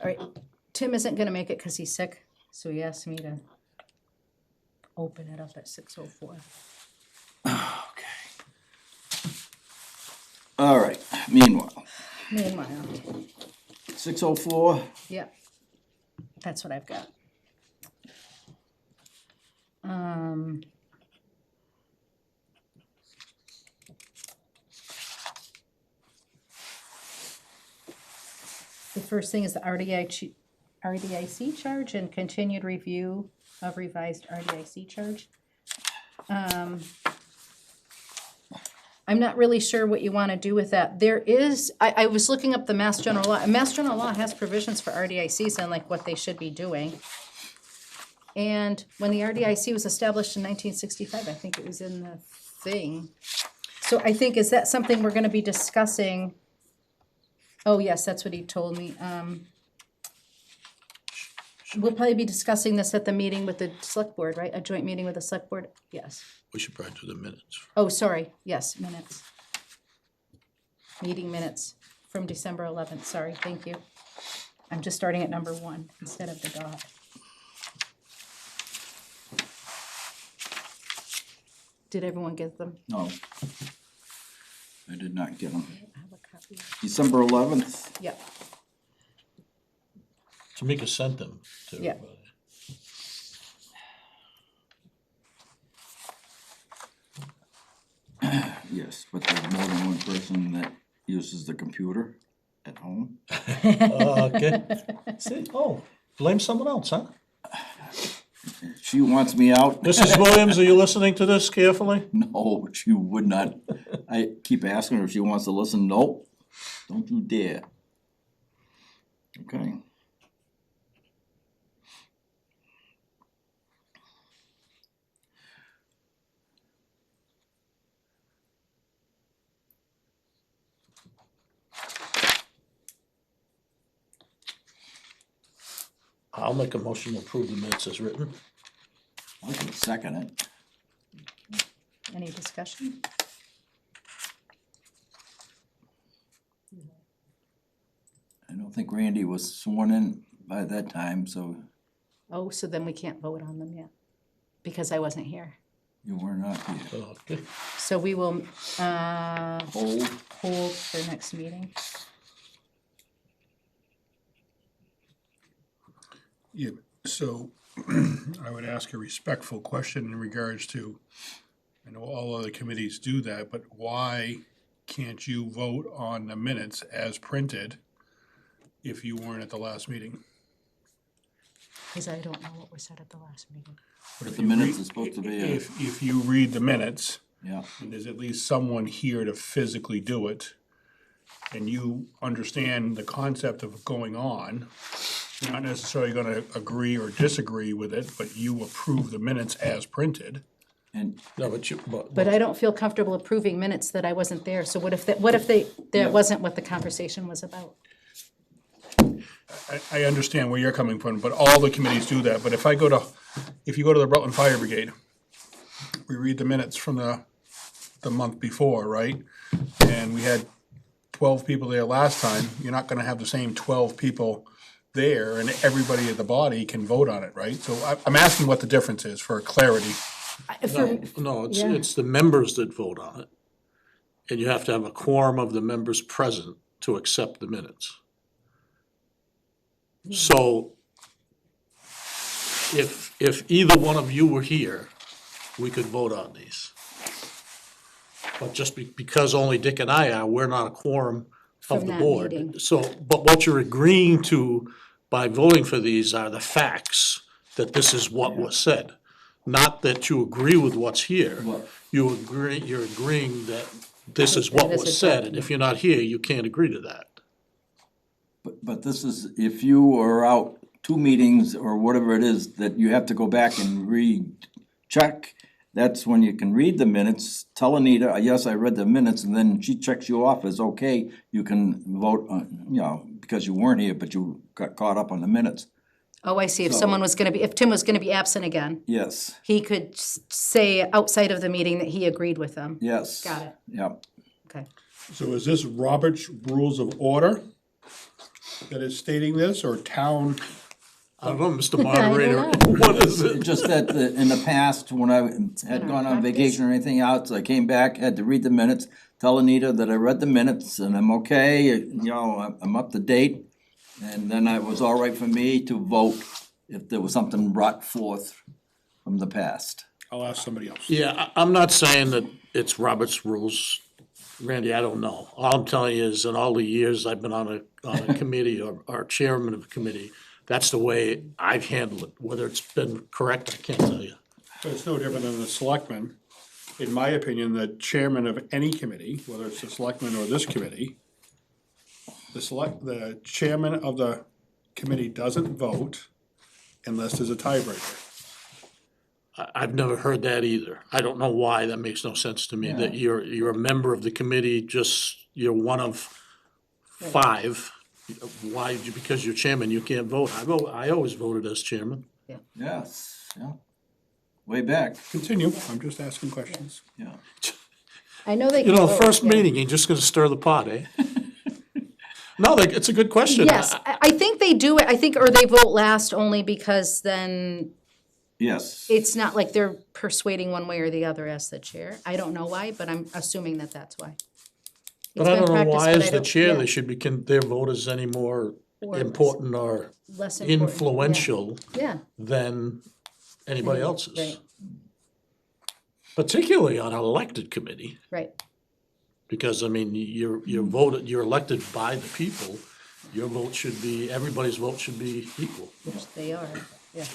All right, Tim isn't gonna make it because he's sick, so he asked me to open it up at 6:04. All right, meanwhile, Meanwhile, 6:04, yeah, that's what I've got. The first thing is the RDIC charge and continued review of revised RDIC charge. I'm not really sure what you want to do with that. There is, I was looking up the Mass General Law, and Mass General Law has provisions for RDICs and like what they should be doing. And when the RDIC was established in 1965, I think it was in the thing. So I think, is that something we're gonna be discussing? Oh, yes, that's what he told me. We'll probably be discussing this at the meeting with the select board, right? A joint meeting with the select board? Yes. We should probably do the minutes. Oh, sorry, yes, minutes. Meeting minutes from December 11th, sorry, thank you. I'm just starting at number 1 instead of the dot. Did everyone get them? no. I did not get them. I have a copy. December 11th, Yep, Tamika sent them to Yeah. everybody. yes, but there's more than one person that uses the computer at home. Okay. See, blame someone else, huh? She wants me out. Mrs. Williams, are you listening to this carefully? No, she would not. I keep asking her if she wants to listen. Nope, don't you dare. Okay. I'll make a motion to approve the minutes as written. I can second it. any discussion? I don't think Randy was sworn in by that time, so Oh, so then we can't vote on them yet, because I wasn't here. you were not here. Okay. So we will, Hold. hold for next meeting. Yeah, so I would ask a respectful question in regards to, I know all other committees do that, but why can't you vote on the minutes as printed if you weren't at the last meeting? Because I don't know what was said at the last meeting. But the minutes are supposed to be, If you read the minutes, yeah, and there's at least someone here to physically do it, and you understand the concept of going on, you're not necessarily gonna agree or disagree with it, but you approve the minutes as printed. and No, But I don't feel comfortable approving minutes that I wasn't there, so what if that Yeah. wasn't what the conversation was about? I understand where you're coming from, but all the committees do that, but if you go to the Rutland Fire Brigade, we read the minutes from the month before, right? And we had 12 people there last time, you're not gonna have the same 12 people there, and everybody at the body can vote on it, right? So I'm asking what the difference is for clarity. No, Yeah. it's the members that vote on it. And you have to have a quorum of the members present to accept the minutes. So if either one of you were here, we could vote on these. But just because only Dick and I are, we're not a quorum From of the that board. meeting. So, but what you're agreeing to by voting for these are the facts, that this is what was said. Not that you agree with what's here. What? You're agreeing that this is what This was is said, what- and if you're not here, you can't agree to that. but this is, if you are out 2 meetings or whatever it is, that you have to go back and recheck, that's when you can read the minutes, tell Anita, yes, I read the minutes, and then she checks you off as okay, you can vote on, because you weren't here, but you got caught up on the minutes. Oh, I see, if So- someone was gonna be, if Tim was gonna be absent again, Yes, he could say outside of the meeting that he agreed with them. yes. Got it. Yep. Okay. So is this Robert's Rules of Order? that is stating this, or town? I don't know, Mr. Moderator, know. what is it? Just that in the past, when I had our gone on practice. vacation or anything else, I came back, had to read the minutes, tell Anita that I read the minutes and I'm okay, I'm up to date. And then it was all right for me to vote if there was something brought forth from the past. I'll ask somebody else. Yeah, I'm not saying that it's Robert's rules, Randy, I don't know. All I'm telling you is in all the years I've been on a committee or chairman of a committee, that's the way I've handled it. Whether it's been correct, I can't tell you. But it's no different than the selectmen. In my opinion, the chairman of any committee, whether it's the selectmen or this committee, the chairman of the committee doesn't vote unless there's a tiebreaker. I've never heard that either. I don't know why, that makes no sense to me, that you're a member of the committee, just, you're one of 5. Why, because you're chairman, you can't vote? I always voted as chairman. Yes, yeah. Way back, Continue, I'm just asking questions. yeah. I know they You can know, vote, first yeah. meeting, you're just gonna stir the pot, eh? No, it's a good question. Yes, I think they do it, I think, or they vote last only because then Yes. it's not like they're persuading one way or the other as the chair. I don't know why, but I'm assuming that that's why. But I It's been don't know practiced, why but as I the don't- chair, yeah, they should be, their vote is any more Or important or less important, yeah. influential Yeah, than anybody else's. right, Particularly on an elected committee, right. because I mean, you're voted, you're elected by the people. Your vote should be, everybody's vote should be equal. Which they are, yeah.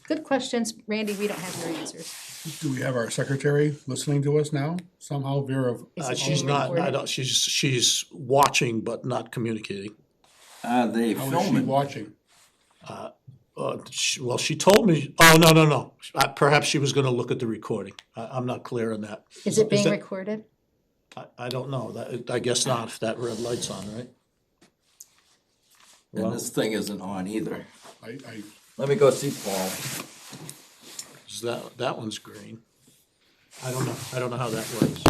Good questions, Randy, we don't have your answers. Do we have our secretary listening to us now? Somehow Vera, Is it She's being not, recorded? she's watching but not communicating. They how is she filming. watching? Well, she told me, oh, no. Perhaps she was gonna look at the recording. I'm not clear on that. Is it being that- recorded? I don't know. I guess not, if that red light's on, right? And this thing isn't on either. I Let me go see Paul. Is that one's green. I don't know how that works.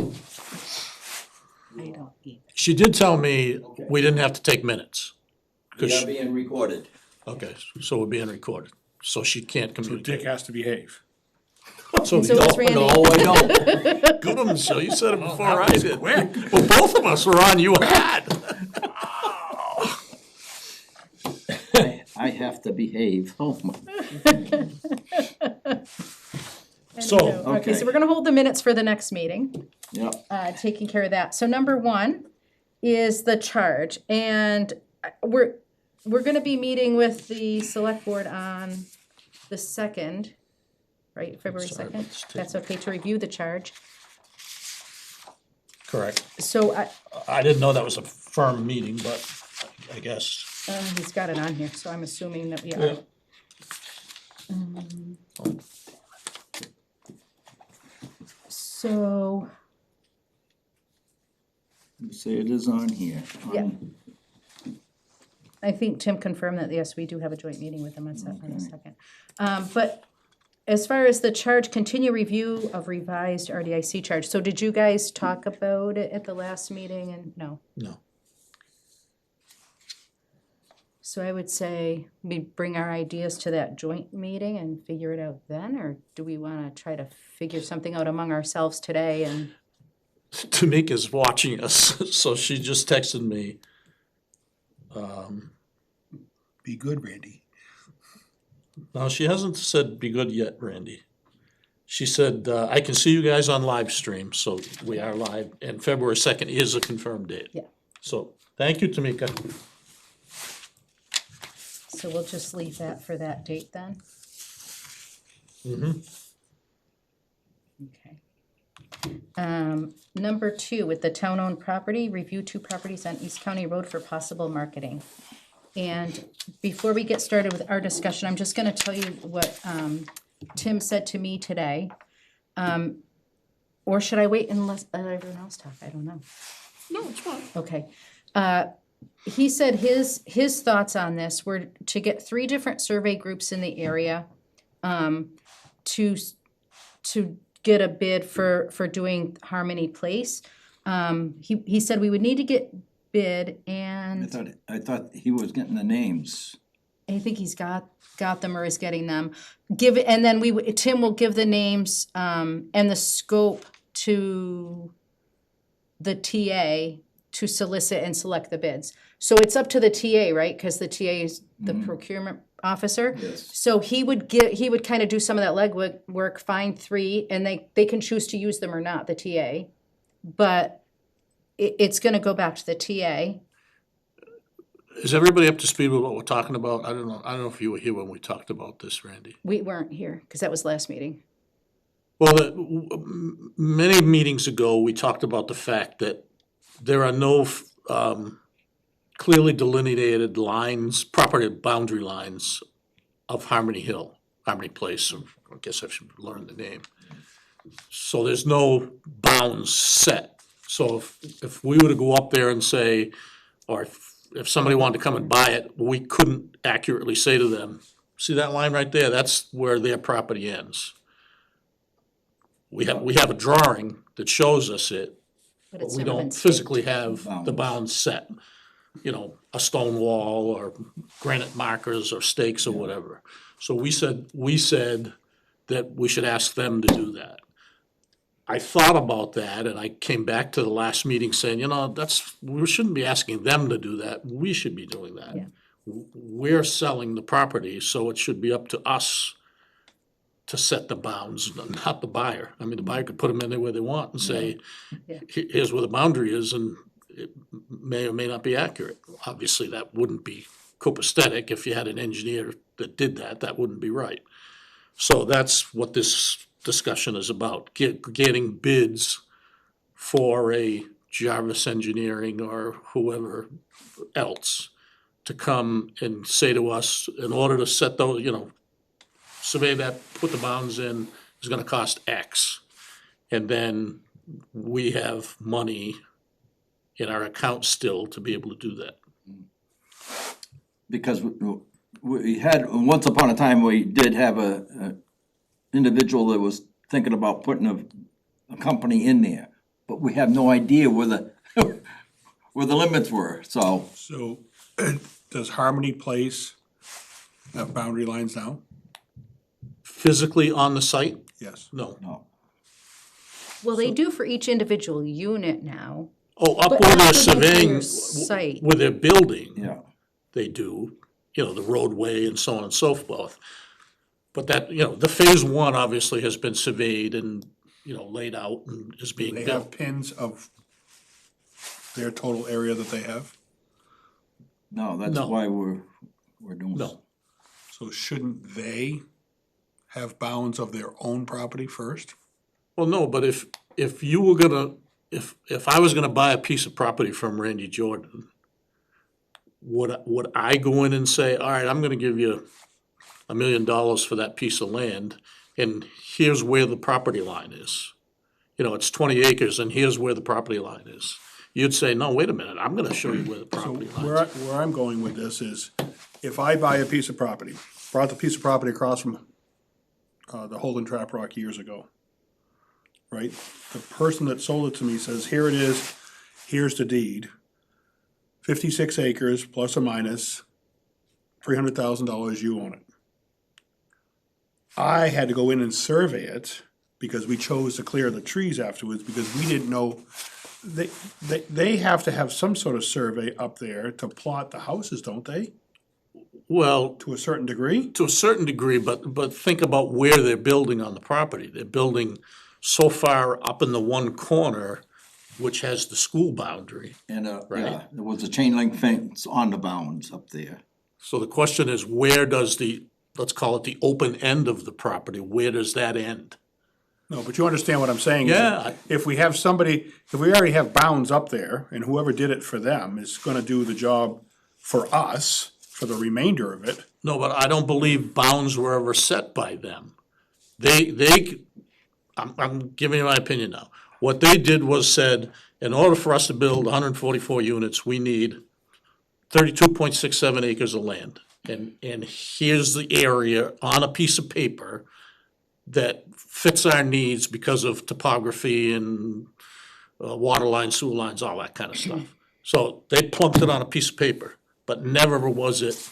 I don't either. She did tell me we didn't have to take minutes. We 'Cause are being recorded. Okay, so we're being recorded, so she can't So Dick communicate. has to behave. So And so is Randy. No, I don't. good one, so you said it before I did. Well, both of us were on, you had. I have to behave. Oh, my. So, Okay, so okay. we're gonna hold the minutes for the next meeting, Yeah. taking care of that. So number 1 is the charge, and we're gonna be meeting with the select board on the 2nd, right, February Sorry, 2nd? let's take- That's okay to review the charge. correct. So I didn't know that was a firm meeting, but I guess. he's got it on here, so I'm assuming that we are. So, You say it is on here. yeah. I think Tim confirmed that, yes, we do have a joint meeting with him on the 2nd. But as far as the charge, continue review of revised RDIC charge, so did you guys talk about it at the last meeting and, no? No. So I would say we bring our ideas to that joint meeting and figure it out then, or do we wanna try to figure something out among ourselves today and? Tamika's watching us, so she just texted me. Be good, Randy. No, she hasn't said be good yet, Randy. She said, I can see you guys on live stream, so we are live, and February 2nd is a confirmed date. Yeah. So, thank you, Tamika. So we'll just leave that for that date then? Mm-hmm. Okay. Number 2, with the town-owned property, review 2 properties on East County Road for possible marketing. And before we get started with our discussion, I'm just gonna tell you what, Tim said to me today. Or should I wait and let everyone else talk? I don't know. No, it's fine. Okay. He said his thoughts on this were to get 3 different survey groups in the area, to get a bid for doing Harmony Place. He said we would need to get bid, I and thought he was getting the names. I think he's got them or is getting them. And then Tim will give the names, and the scope to the TA to solicit and select the bids. So it's up to the TA, right? Because the TA is the procurement officer. Yes. So he would kind of do some of that legwork, find 3, and they can choose to use them or not, the TA. But it's gonna go back to the TA. Is everybody up to speed with what we're talking about? I don't know if you were here when we talked about this, Randy. We weren't here, because that was last meeting. Well, many meetings ago, we talked about the fact that there are no clearly delineated lines, property boundary lines of Harmony Place, or I guess I should learn the name. So there's no bounds set. So if we were to go up there and say, or if somebody wanted to come and buy it, we couldn't accurately say to them, see that line right there, that's where their property ends. We have a drawing that shows us it, but it's we never been don't staked. physically have the bounds set. You know, a stone wall or granite markers or stakes or whatever. So we said that we should ask them to do that. I thought about that and I came back to the last meeting saying, we shouldn't be asking them to do that. We should be doing that. Yeah. We're selling the property, so it should be up to us to set the bounds, not the buyer. I mean, the buyer could put them anywhere they want and say, Yeah. Here's where the boundary is, and it may or may not be accurate. Obviously, that wouldn't be copacetic. If you had an engineer that did that, that wouldn't be right. So that's what this discussion is about, getting bids for a Jarvis Engineering or whoever else to come and say to us, in order to set those, survey that, put the bounds in, is gonna cost X. And then we have money in our account still to be able to do that. Because we had, once upon a time, we did have a individual that was thinking about putting a company in there, but we have no idea where the, where the limits were, so. So, does Harmony Place have boundary lines now? Physically on the site? Yes. No. No. Well, they do for each individual unit now. Oh, up But where they're after they do surveying, your site. where they're building, Yeah. they do, the roadway and so on and so forth. But that, the phase 1 obviously has been surveyed and, laid out and is being They built. have pins of their total area that they have? No, that's No. why we're doing. No. So shouldn't they have bounds of their own property first? Well, no, but if you were gonna, if I was gonna buy a piece of property from Randy Jordan, would I go in and say, all right, I'm gonna give you $1 million for that piece of land, and here's where the property line is? It's 20 acres and here's where the property line is. You'd say, no, wait a minute, I'm gonna show you where the So property line where, is. where I'm going with this is, if I buy a piece of property, brought the piece of property across from the Holden Trap Rock years ago, right? The person that sold it to me says, here it is, here's the deed. 56 acres plus or minus, $300,000, you own it. I had to go in and survey it because we chose to clear the trees afterwards because we didn't know. They have to have some sort of survey up there to plot the houses, don't they? Well, To a certain degree? to a certain degree, but think about where they're building on the property. They're building so far up in the one corner, which has the school boundary. And, Right. yeah, there was a chain link fence on the bounds up there. So the question is, where does let's call it the open end of the property, where does that end? No, but you understand what I'm saying? Yeah. If we have somebody, if we already have bounds up there, and whoever did it for them is gonna do the job for us, for the remainder of it, No, but I don't believe bounds were ever set by them. I'm giving you my opinion now. What they did was said, in order for us to build 144 units, we need 32.67 acres of land. And here's the area on a piece of paper that fits our needs because of topography and water lines, sewer lines, all that kind of stuff. So they plunked it on a piece of paper, but never was it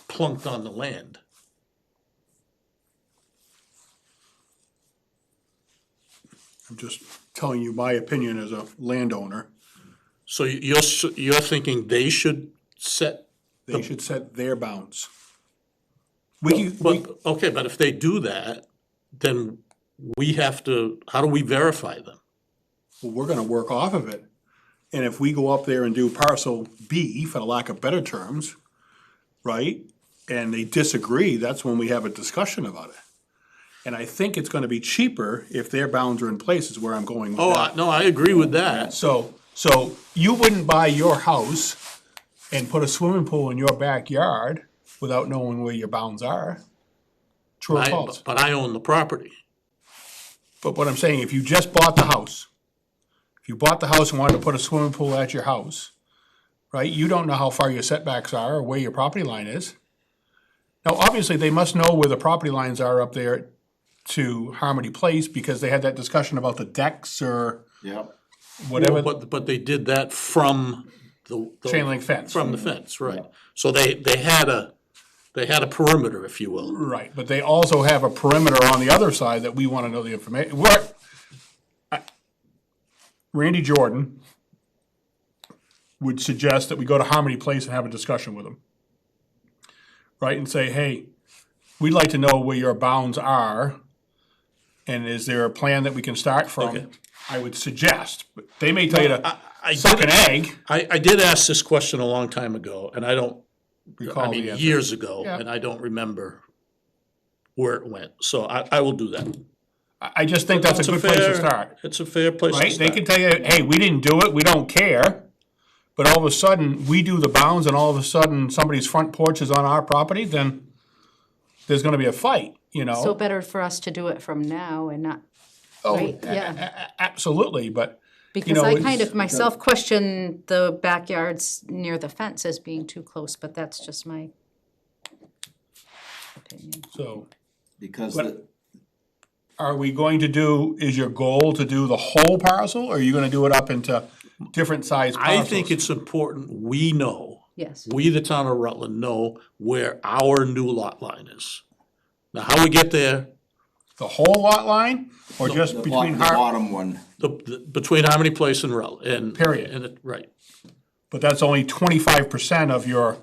plunked on the land. I'm just telling you my opinion as a landowner. So you're thinking they should set, They should set their bounds. We but, okay, but if they do that, then we have to, how do we verify them? we're gonna work off of it. And if we go up there and do parcel B, for the lack of better terms, right? And they disagree, that's when we have a discussion about it. And I think it's gonna be cheaper if their bounds are in place, is where I'm going with Oh, that. no, I agree with that. So you wouldn't buy your house and put a swimming pool in your backyard without knowing where your bounds are. True or false? But I own the property. But what I'm saying, if you just bought the house, if you bought the house and wanted to put a swimming pool at your house, right, you don't know how far your setbacks are or where your property line is. Now, obviously, they must know where the property lines are up there to Harmony Place, because they had that discussion about the decks or Yep. whatever, But they did that from the. chain link fence. From the fence, right. So they had a perimeter, if you will. Right, but they also have a perimeter on the other side that we wanna know the information. Randy Jordan would suggest that we go to Harmony Place and have a discussion with them. Right, and say, hey, we'd like to know where your bounds are, and is there a plan that we can start Okay. from? I would suggest, but they may tell you to I suck did- an egg. I did ask this question a long time ago, and I Recall the mean, answer. years ago, Yeah. and I don't remember where it went. So I will do that. I just think that's a good place to start. It's a fair place to Right, they start. can tell you, hey, we didn't do it, we don't care. But all of a sudden, we do the bounds and all of a sudden, somebody's front porch is on our property, then there's gonna be a fight, you know? So better for us to do it from now and not, Oh, right, yeah. Absolutely, but, because know, I it's- kind of myself question the backyards near the fence as being too close, but that's just my opinion. so, Because But- are we going to do, is your goal to do the whole parcel, or are you gonna do it up into different size I parcels? think it's important we know, Yes, we, the town of Rutland, know where our new lot line is. Now, how we get there, The whole lot line, or just the between bottom one, between Harmony Place and Rutland, and. Period. And it, right. but that's only 25% of your,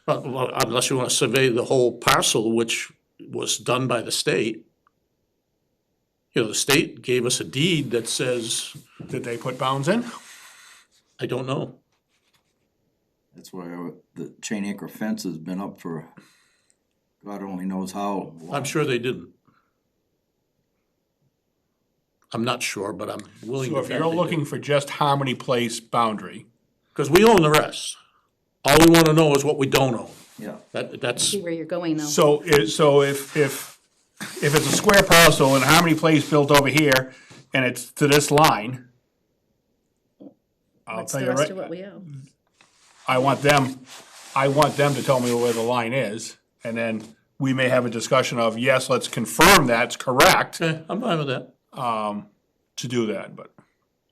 Well, unless you wanna survey the whole parcel, which was done by the state. You know, the state gave us a deed that says, did they put bounds in? I don't know. that's why the chain anchor fence has been up for God only knows how long. I'm sure they didn't. I'm not sure, but I'm willing So to if bet you're they looking did. for just Harmony Place boundary, Cause we own the rest. All we wanna know is what we don't own. Yeah, That's, see where you're going though. so if it's a square parcel and Harmony Place built over here, and it's to this line, I'll What's tell the you rest of what right, we own? I want them to tell me where the line is, and then we may have a discussion of, yes, let's confirm that's correct, okay, I'm fine with that. to do that, but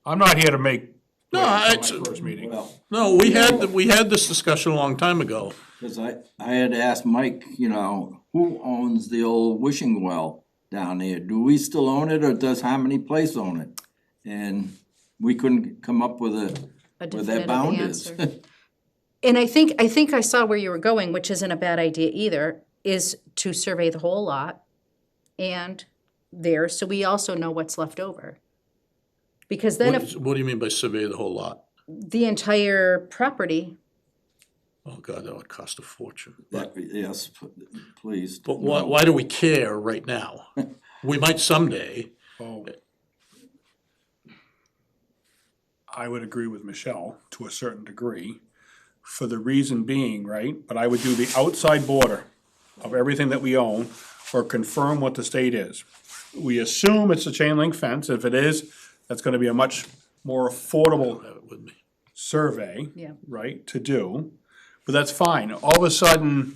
I'm not here to make No, waves it's, on my first meeting. well, no, we had this discussion a long time ago. cause I had asked Mike, you know, who owns the old wishing well down there? Do we still own it, or does Harmony Place own it? And we couldn't come up with A where that definitive bound is. answer. And I think I saw where you were going, which isn't a bad idea either, is to survey the whole lot and there, so we also know what's left over. Because then if What do you mean by survey the whole lot? the entire property, Oh, God, that would cost a fortune. Yes, please. But why do we care right now? We might someday. Oh. I would agree with Michelle to a certain degree, for the reason being, right, but I would do the outside border of everything that we own, or confirm what the state is. We assume it's a chain link fence, if it is, that's gonna be a much more affordable Have it with me. survey. Yeah. Right, to do, but that's fine. All of a sudden,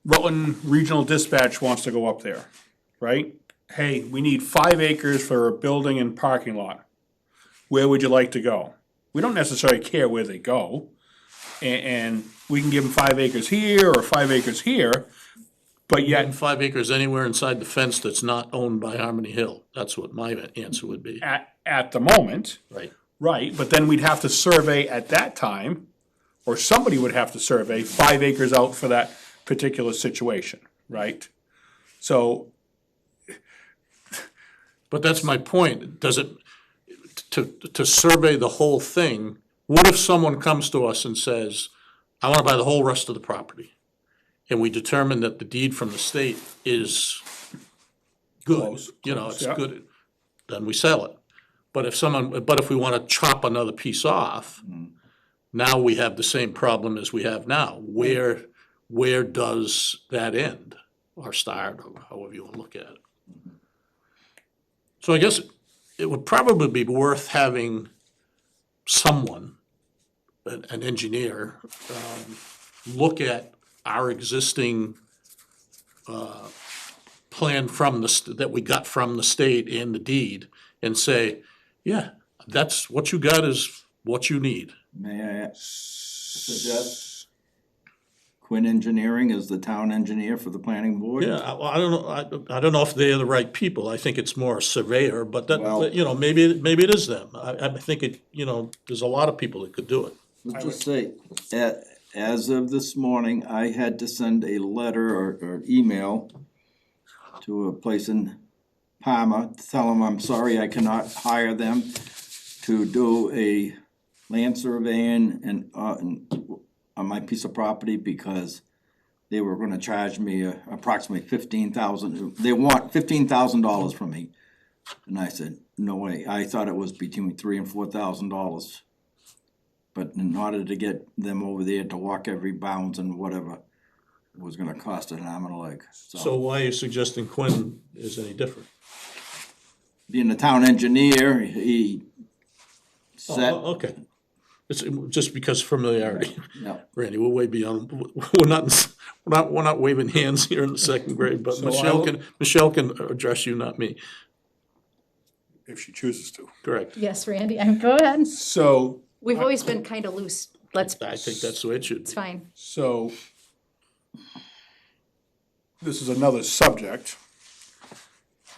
Rutland Regional Dispatch wants to go up there, right? Hey, we need 5 acres for a building and parking lot. Where would you like to go? We don't necessarily care where they go. And we can give them 5 acres here or 5 acres here, but And yet 5 acres anywhere inside the fence that's not owned by Harmony Hill. That's what my answer would be. at the moment, Right. right, but then we'd have to survey at that time, or somebody would have to survey 5 acres out for that particular situation, right? So, But that's my point. Does it, to survey the whole thing, what if someone comes to us and says, I wanna buy the whole rest of the property? And we determine that the deed from the state is good, Close, it's yeah. good, then we sell it. But if we wanna chop another piece off, now we have the same problem as we have now. Where does that end or start, or however you wanna look at it? So I guess it would probably be worth having someone, an engineer, look at our existing plan from that we got from the state in the deed and say, yeah, that's, what you got is what you need. May I suggest Quinn Engineering is the town engineer for the planning board? Yeah, I don't know, I don't know if they're the right people. I think it's more a surveyor, but Well- maybe it is them. I think there's a lot of people that could do it. Let's just say, as of this morning, I had to send a letter or email to a place in Palmer to tell them I'm sorry I cannot hire them to do a land surveying and on my piece of property because they were gonna charge me approximately $15,000. They want $15,000 from me. And I said, no way. I thought it was between $3,000 and $4,000. But in order to get them over there to walk every bounds and whatever, it was gonna cost an arm and a leg. So why are you suggesting Quinn is any different? Being the town engineer, he said, Oh, okay. It's just because familiarity. yeah, Randy, we're way beyond, we're not waving hands here in the second grade, but So Michelle can address you, not me. if she chooses to. Correct. Yes, Randy, go ahead. So, We've always been kind of loose. I think that's the way it should It's be. fine. so this is another subject,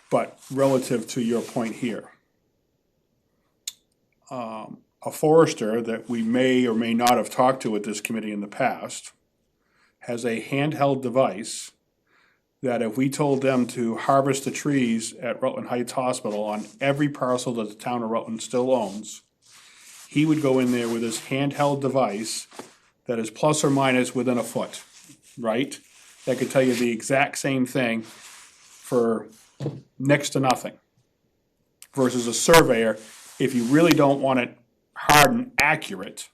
but relative to your point here. A forester that we may or may not have talked to at this committee in the past has a handheld device that if we told them to harvest the trees at Rutland Heights Hospital on every parcel that the town of Rutland still owns, he would go in there with his handheld device that is plus or minus within a foot, right? That could tell you the exact same thing for next to nothing. Versus a surveyor, if you really don't want it hard and accurate,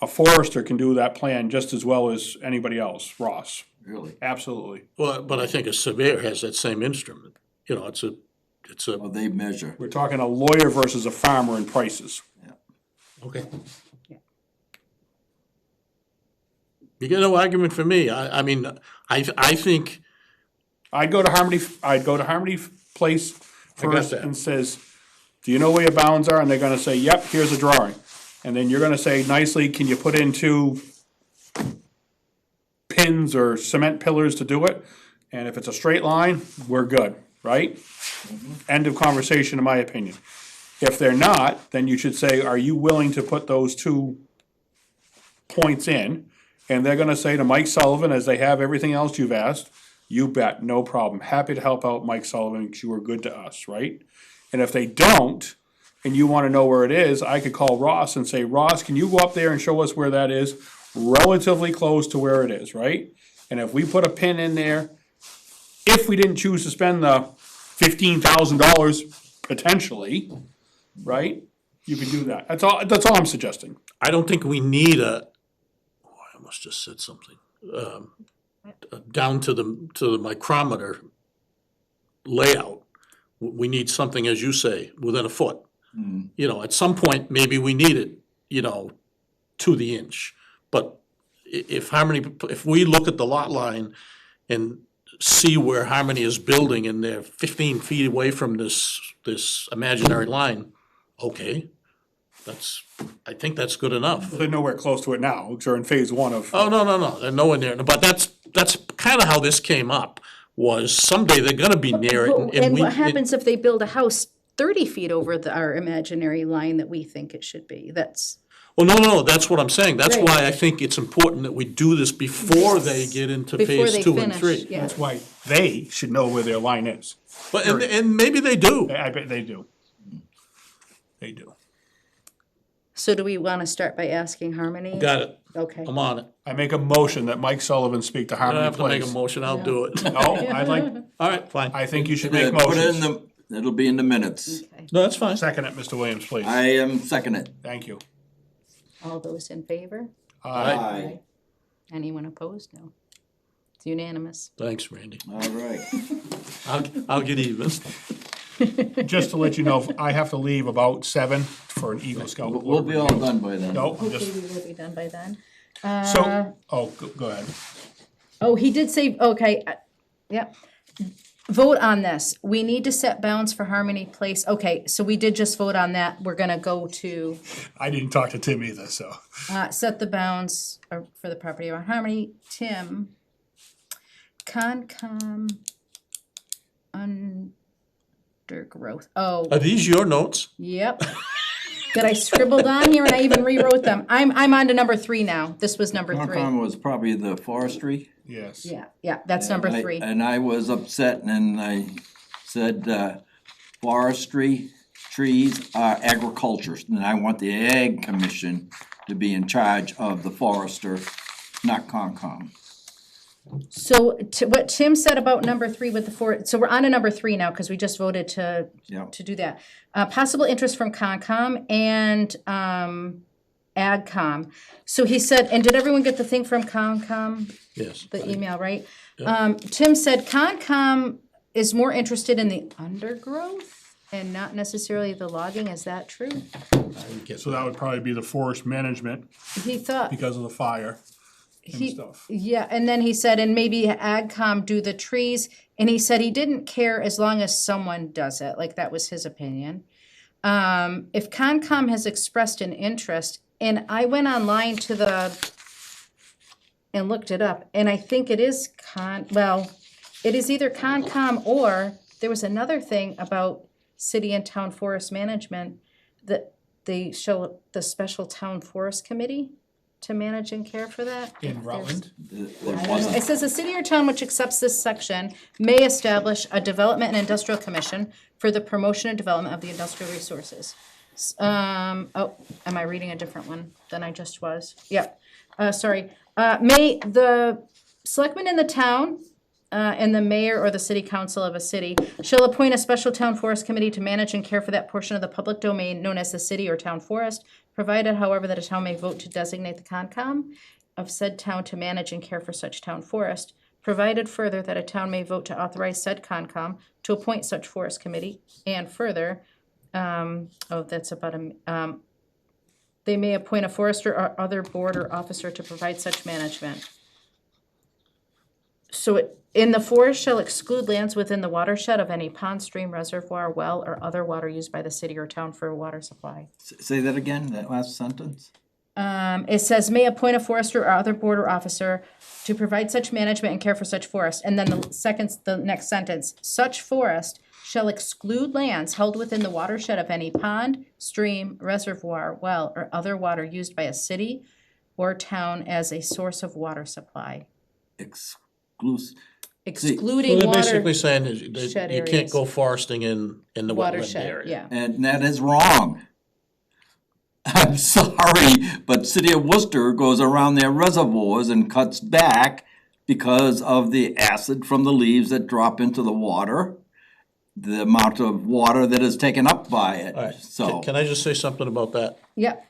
a forester can do that plan just as well as anybody else, Ross. really. Absolutely. Well, but I think a surveyor has that same instrument. It's a, Well, they measure. We're talking a lawyer versus a farmer in prices. okay. You get no argument for me. I mean, I think, I'd go to Harmony Place I got first that. and says, do you know where your bounds are? And they're gonna say, yep, here's a drawing. And then you're gonna say nicely, can you put in 2 pins or cement pillars to do it? And if it's a straight line, we're good, right? End of conversation, in my opinion. If they're not, then you should say, are you willing to put those 2 points in? And they're gonna say to Mike Sullivan, as they have everything else you've asked, you bet, no problem. Happy to help out Mike Sullivan, because you were good to us, right? And if they don't, and you wanna know where it is, I could call Ross and say, Ross, can you go up there and show us where that is? Relatively close to where it is, right? And if we put a pin in there, if we didn't choose to spend the $15,000 potentially, right? You could do that. That's all I'm suggesting. I don't think we need I almost just said something. Down to the micrometer layout. We need something, as you say, within a foot. At some point, maybe we need it, to the inch. But if we look at the lot line and see where Harmony is building and they're 15 feet away from this imaginary line, okay. I think that's good enough. They're nowhere close to it now, because they're in phase one of. Oh, no, they're nowhere near, but that's kinda how this came up, was someday they're gonna be near it, And we. what happens if they build a house 30 feet over our imaginary line that we think it should be? That's, Well, no, that's what I'm saying, that's Right. why I think it's important that we do this before they get into before phase they 2 and finish, 3. yeah. That's why they should know where their line is. But, and maybe they do. I bet they do. They do. So do we want to start by asking Harmony? Got it, Okay. I'm on it. I make a motion that Mike Sullivan speak to I don't Harmony have to make a Place. motion, I'll do it. No, I'd like, All right, fine. I think you should make Put it in motions. the, it'll be in the minutes. Okay. No, that's fine. Second it, Mr. Williams, please. I am second it. Thank you. All those in favor? Aye. Anyone opposed? No. It's unanimous. Thanks, Randy. All right. I'll get even. Just to let you know, I have to leave about 7 for an Eagle Scout. We'll be all done by then. No, Okay, just, we will be done by then. so, go ahead. Oh, he did say, okay, yep. Vote on this. We need to set bounds for Harmony Place. Okay, so we did just vote on that. We're gonna go to, I didn't talk to Tim either, so. set the bounds for the property around Harmony. Tim, Concom undergrowth. Oh, Are these your notes? yep. That I scribbled on here and I even rewrote them. I'm on to number 3 now. This was number 3. Concom was probably the forestry. Yes. Yeah, that's number I- 3. And I was upset and I said, forestry, trees are agriculture. And I want the Ag Commission to be in charge of the forester, not Concom. So what Tim said about number 3 with the so we're on to number 3 now because we just voted to Yeah. do that. Possible interest from Concom and AgCom. So he said, and did everyone get the thing from Concom, Yes. the email, right? Tim said Concom is more interested in the undergrowth and not necessarily the logging. Is that true? So that would probably be the forest management He thought. because of the fire and stuff. Yeah, and then he said, and maybe AgCom do the trees, and he said he didn't care as long as someone does it, like that was his opinion. If Concom has expressed an interest, and I went online to and looked it up, and I think it is it is either Concom or, there was another thing about city and town forest management, that they show the special town forest committee to manage and care for that. In Rutland? It says the city or town which accepts this section may establish a development and industrial commission for the promotion and development of the industrial resources. Am I reading a different one than I just was? Yep, sorry. May the selectmen in the town, and the mayor or the city council of a city shall appoint a special town forest committee to manage and care for that portion of the public domain known as the city or town forest, provided however that a town may vote to designate the Concom of said town to manage and care for such town forest, provided further that a town may vote to authorize said Concom to appoint such forest committee, and further, that's about they may appoint a forester or other board or officer to provide such management. So in the forest shall exclude lands within the watershed of any pond, stream, reservoir, well, or other water used by the city or town for water supply. Say that again, that last sentence? It says, may appoint a forester or other board or officer to provide such management and care for such forest. And then the next sentence, such forest shall exclude lands held within the watershed of any pond, stream, reservoir, well, or other water used by a city or town as a source of water supply. Excluding What they're water. basically saying is that shed you can't areas. go foresting in the wetland Watershed, area. yeah. And that is wrong. I'm sorry, but City of Worcester goes around their reservoirs and cuts back because of the acid from the leaves that drop into the water, the amount of water that is taken up by it, All right, so. can I just say something about that? Yep,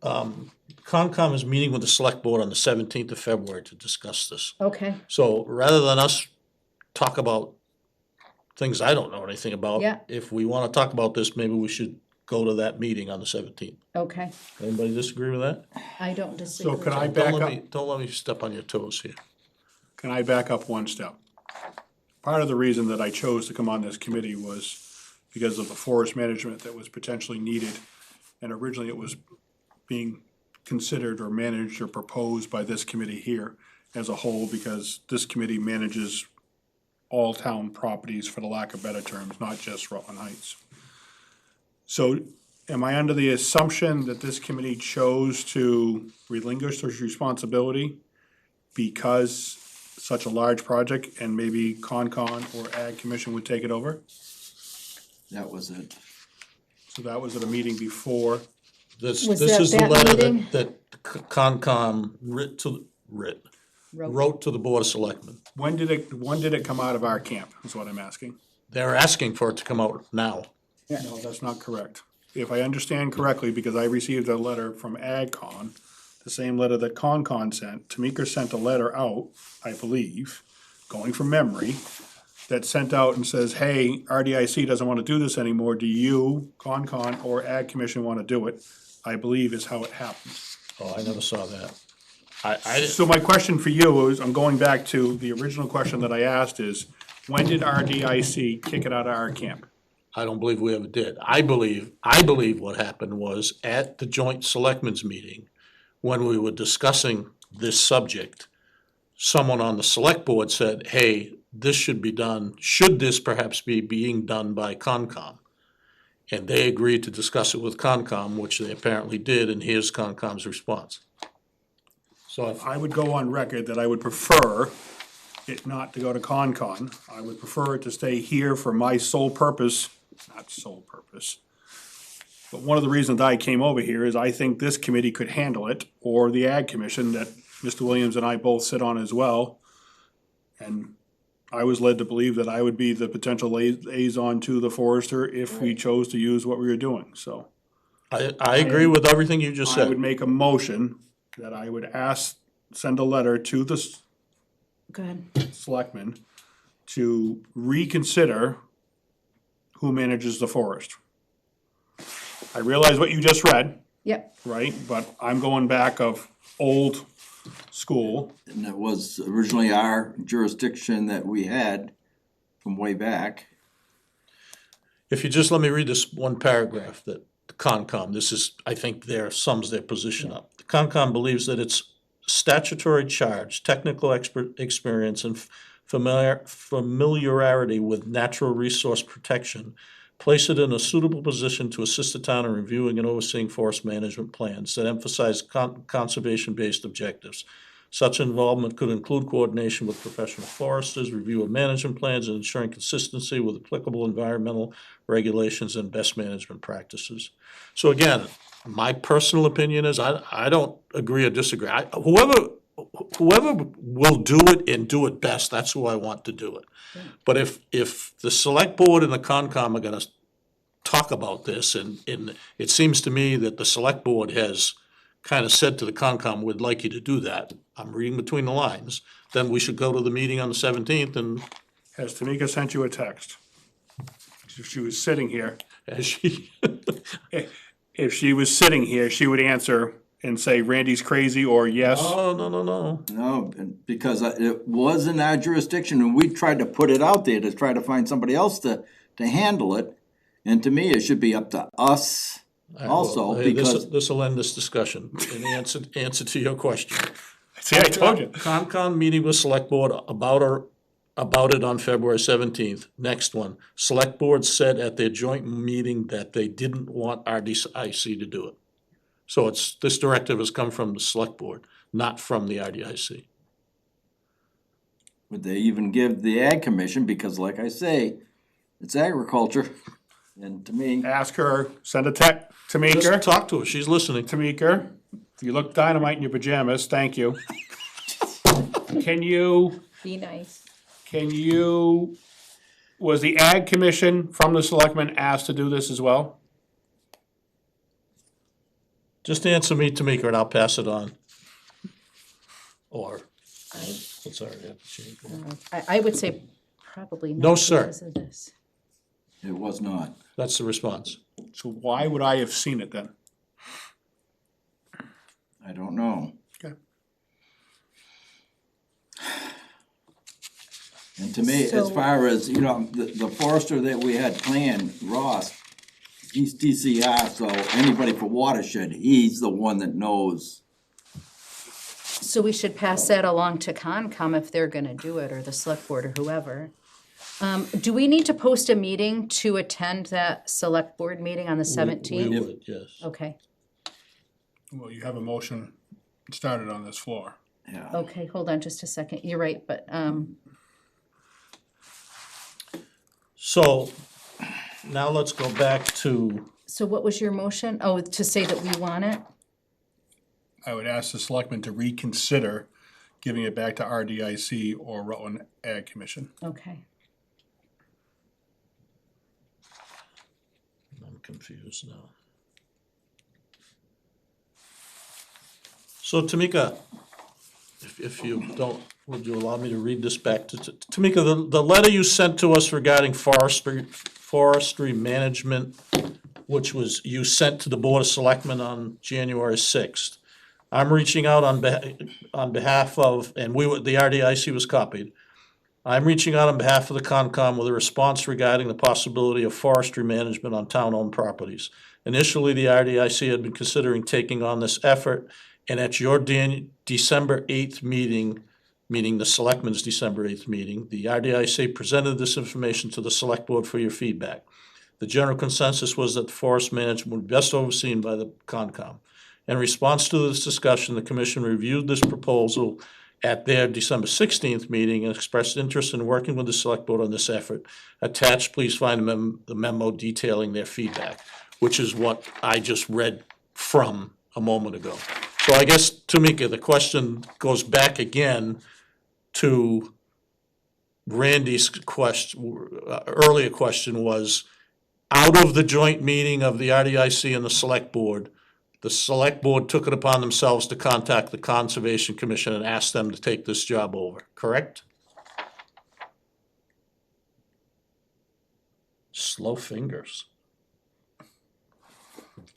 Concom is meeting with the select board on the 17th of February to discuss this. okay, So rather than us talk about things I don't know anything about. Yeah. If we wanna talk about this, maybe we should go to that meeting on the 17th. okay. Anybody disagree with that? I don't disagree. So can I Don't back let up? me, don't let me step on your toes here. Can I back up one step? Part of the reason that I chose to come on this committee was because of the forest management that was potentially needed And originally it was being considered or managed or proposed by this committee here as a whole, because this committee manages all town properties, for the lack of better terms, not just Rutland Heights. So am I under the assumption that this committee chose to relinquish their responsibility because such a large project and maybe Concon or Ag Commission would take it over? That was it. So that was at a meeting before. This Was is the that letter meeting? that Concom wrote to the Board of Selectmen. When did it come out of our camp, is what I'm asking. They're asking for it to come out now. No, that's not correct. If I understand correctly, because I received a letter from AgCon, the same letter that Concon sent, Tamika sent a letter out, I believe, going from memory, that sent out and says, hey, RDIC doesn't want to do this anymore, do you, Concon or Ag Commission want to do it? I believe is how it happened. Oh, I never saw that. I So my question for you is, I'm going back to the original question that I asked is, when did RDIC kick it out of our camp? don't believe we ever did. I believe what happened was at the joint selectmen's meeting, when we were discussing this subject, someone on the select board said, hey, this should be done, should this perhaps be being done by Concom? And they agreed to discuss it with Concom, which they apparently did, and here's Concom's response. So if, I would go on record that I would prefer it not to go to Concon. I would prefer it to stay here for my sole purpose, not sole purpose. But one of the reasons I came over here is I think this committee could handle it, or the Ag Commission that Mr. Williams and I both sit on as well. And I was led to believe that I would be the potential liaison to the forester if we chose to use what we were doing, so. I agree with everything you just I would said. make a motion that I would send a letter to the Go ahead. selectmen to reconsider who manages the forest. I realize what you just read, Yep, right, but I'm going back of old school. And it was originally our jurisdiction that we had from way back. If you just let me read this one paragraph that the Concom, this is, I think sums their position up. The Concom believes that its statutory charge, technical experience, and familiarity with natural resource protection place it in a suitable position to assist the town in reviewing and overseeing forest management plans that emphasize conservation-based objectives. Such involvement could include coordination with professional foresters, review of management plans, and ensuring consistency with applicable environmental regulations and best management practices. So again, my personal opinion is I don't agree or disagree. Whoever will do it and do it best, that's who I want to do it. But if the select board and the Concom are gonna talk about this, and it seems to me that the select board has kind of said to the Concom, we'd like you to do that, I'm reading between the lines, then we should go to the meeting on the 17th and, Has Tamika sent you a text? If she was sitting here, as she, if she was sitting here, she would answer and say Randy's crazy or yes. oh, no. No, because it was in our jurisdiction and we tried to put it out there to try to find somebody else to handle it. And to me, it should be up to us also, Hey, because this'll end this discussion, in answer to your question. See, I told you. Concom meeting with select board about it on February 17th. Next one, select board said at their joint meeting that they didn't want RDIC to do it. So this directive has come from the select board, not from the RDIC. would they even give the Ag Commission, because like I say, it's agriculture. And to me, Ask her, send a text, Tamika. Just talk to her, she's listening. Tamika, you look dynamite in your pajamas, thank you. Can you, be nice. was the Ag Commission from the selectmen asked to do this as well? Just answer me, Tamika, and I'll pass it on. Or, it's already have to change. I would say probably not. No, sir. Because of this. it was not. That's the response. So why would I have seen it then? I don't know. Okay. And to me, as So- far as, the forester that we had planned, Ross, he's TCR, so anybody for watershed, he's the one that knows. So we should pass that along to Concom if they're gonna do it, or the select board, or whoever. Do we need to post a meeting to attend that select board meeting on the We 17th? would, yes. Okay, Well, you have a motion started on this floor. Yeah. okay, hold on just a second, you're right, but, So, now let's go back to, so what was your motion? Oh, to say that we want it? I would ask the selectmen to reconsider giving it back to RDIC or Rutland Ag Commission. Okay. I'm confused now. So Tamika, if you don't, would you allow me to read this back to Tamika, the letter you sent to us regarding forestry management, which was, you sent to the Board of Selectmen on January 6th. I'm reaching out on behalf of, and the RDIC was copied. I'm reaching out on behalf of the Concom with a response regarding the possibility of forestry management on town-owned properties. Initially, the RDIC had been considering taking on this effort, and at your December 8th meeting, meaning the Selectmen's December 8th meeting, the RDIC presented this information to the Select Board for your feedback. The general consensus was that the forest management would be best overseen by the Concom. In response to this discussion, the Commission reviewed this proposal at their December 16th meeting and expressed interest in working with the Select Board on this effort. Attached, please find the memo detailing their feedback, which is what I just read from a moment ago. So I guess, Tamika, the question goes back again to Randy's earlier question was, out of the joint meeting of the RDIC and the Select Board, the Select Board took it upon themselves to contact the Conservation Commission and ask them to take this job over, correct? Slow fingers.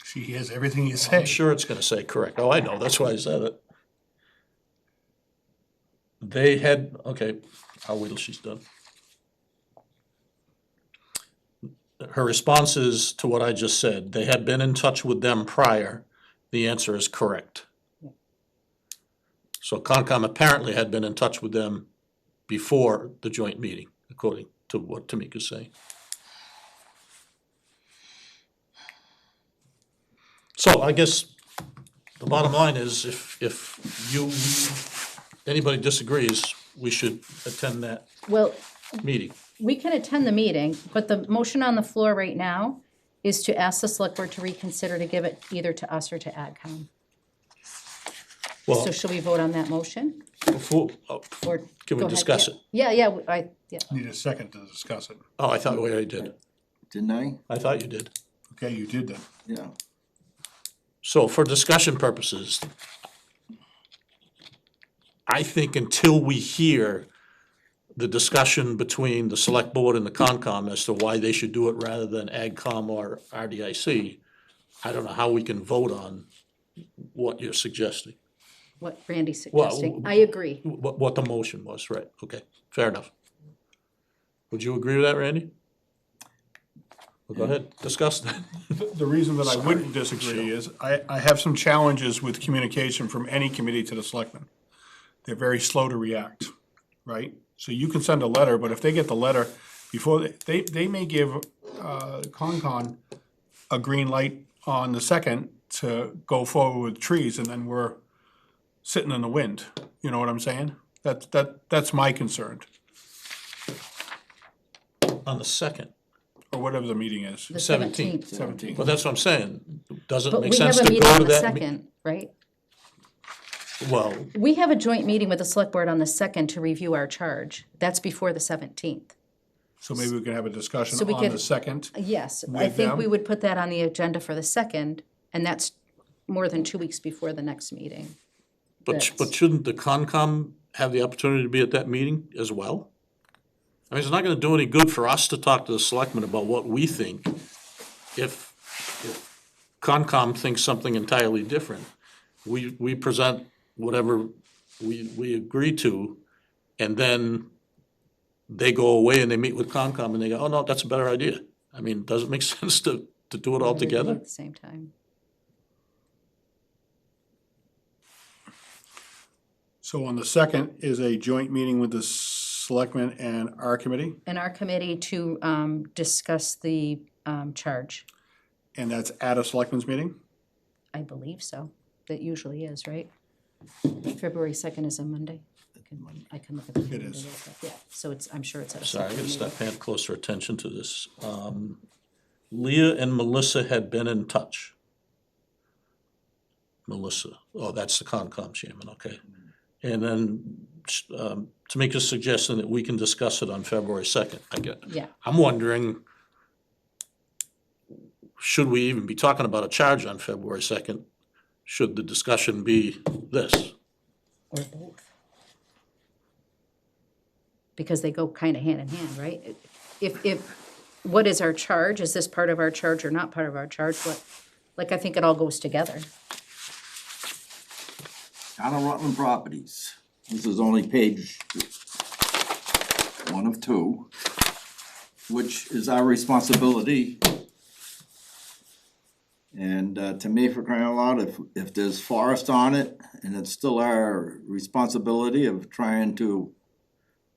She hears everything you I'm say. sure it's gonna say correct. Oh, I know, that's why I said it. They had, okay, I'll wait till she's done. Her response is to what I just said. They had been in touch with them prior. The answer is correct. So Concom apparently had been in touch with them before the joint meeting, according to what Tamika's saying. So I guess the bottom line is if anybody disagrees, we should attend that Well, meeting. we can attend the meeting, but the motion on the floor right now is to ask the select board to reconsider to give it either to us or to AgCom. Well, So shall we vote on that motion? before, Or can we go ahead, discuss yeah. it? Yeah, yeah. Need a second to discuss it. Oh, I thought we already did. Didn't I? I thought you did. Okay, you did then. Yeah. So for discussion purposes, I think until we hear the discussion between the Select Board and the Concom as to why they should do it rather than AgCom or RDIC, I don't know how we can vote on what you're suggesting, What Randy's Well, suggesting, I agree. what the motion was, right? Okay, fair enough. Would you agree with that, Randy? Well, go ahead, discuss that. The reason that I wouldn't disagree is I have some challenges with communication from any committee to the selectmen. They're very slow to react, right? So you can send a letter, but if they get the letter before, they may give Concom a green light on the 2nd to go forward with trees, and then we're sitting in the wind. You know what I'm saying? That's my concern, On the 2nd, or whatever the meeting is, The 17th. 17th. well, that's what I'm saying. Does it But make we have sense a to meeting go on to the that? 2nd, right? Well, We have a joint meeting with the select board on the 2nd to review our charge. That's before the 17th. So maybe we can have a discussion So we on could- the 2nd. Yes, I With think we them? would put that on the agenda for the 2nd, and that's more than 2 weeks before the next meeting. but shouldn't the Concom have the opportunity to be at that meeting as well? I mean, it's not gonna do any good for us to talk to the selectmen about what we think if Concom thinks something entirely different. We present whatever we agree to, and then they go away and they meet with Concom and they go, oh, no, that's a better idea. I mean, does it make sense to to do it all together? At the same time. So on the second is a joint meeting with the selectmen and our committee, And our committee to discuss the charge. and that's at a selectmen's meeting? I believe so. That usually is, right? February 2nd is a Monday. I can look at the calendar. is. real quick. Yeah, so it's, I'm sure it's at a Sorry, I separate gotta meeting. start paying closer attention to this. Leah and Melissa had been in touch. Melissa, oh, that's the Concom chairman, okay. And then, to make a suggestion that we can discuss it on February 2nd, Yeah, I'm wondering, should we even be talking about a charge on February 2nd? Should the discussion be this? or both. Because they go kind of hand in hand, right? What is our charge? Is this part of our charge or not part of our charge? Like, I think it all goes together. Town of Rutland Properties, this is only page 1 of 2, which is our responsibility. And to me, for crying out loud, if there's forest on it, and it's still our responsibility of trying to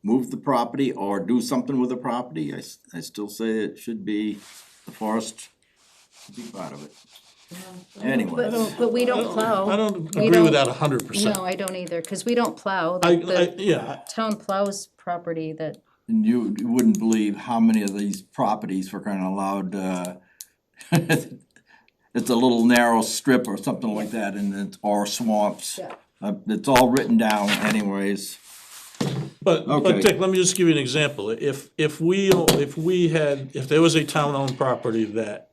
move the property or do something with the property, I still say it should be, the forest should be part of it. Anyway, But we don't plow. I don't We agree with don't- that 100%. No, I don't either, because we don't plow. Yeah, Town plows property that, and you wouldn't believe how many of these properties, for crying out loud, it's a little narrow strip or something like that, and it's, or swamps. Yeah. It's all written down anyways. but Okay. Dick, let me just give you an example. If there was a town-owned property that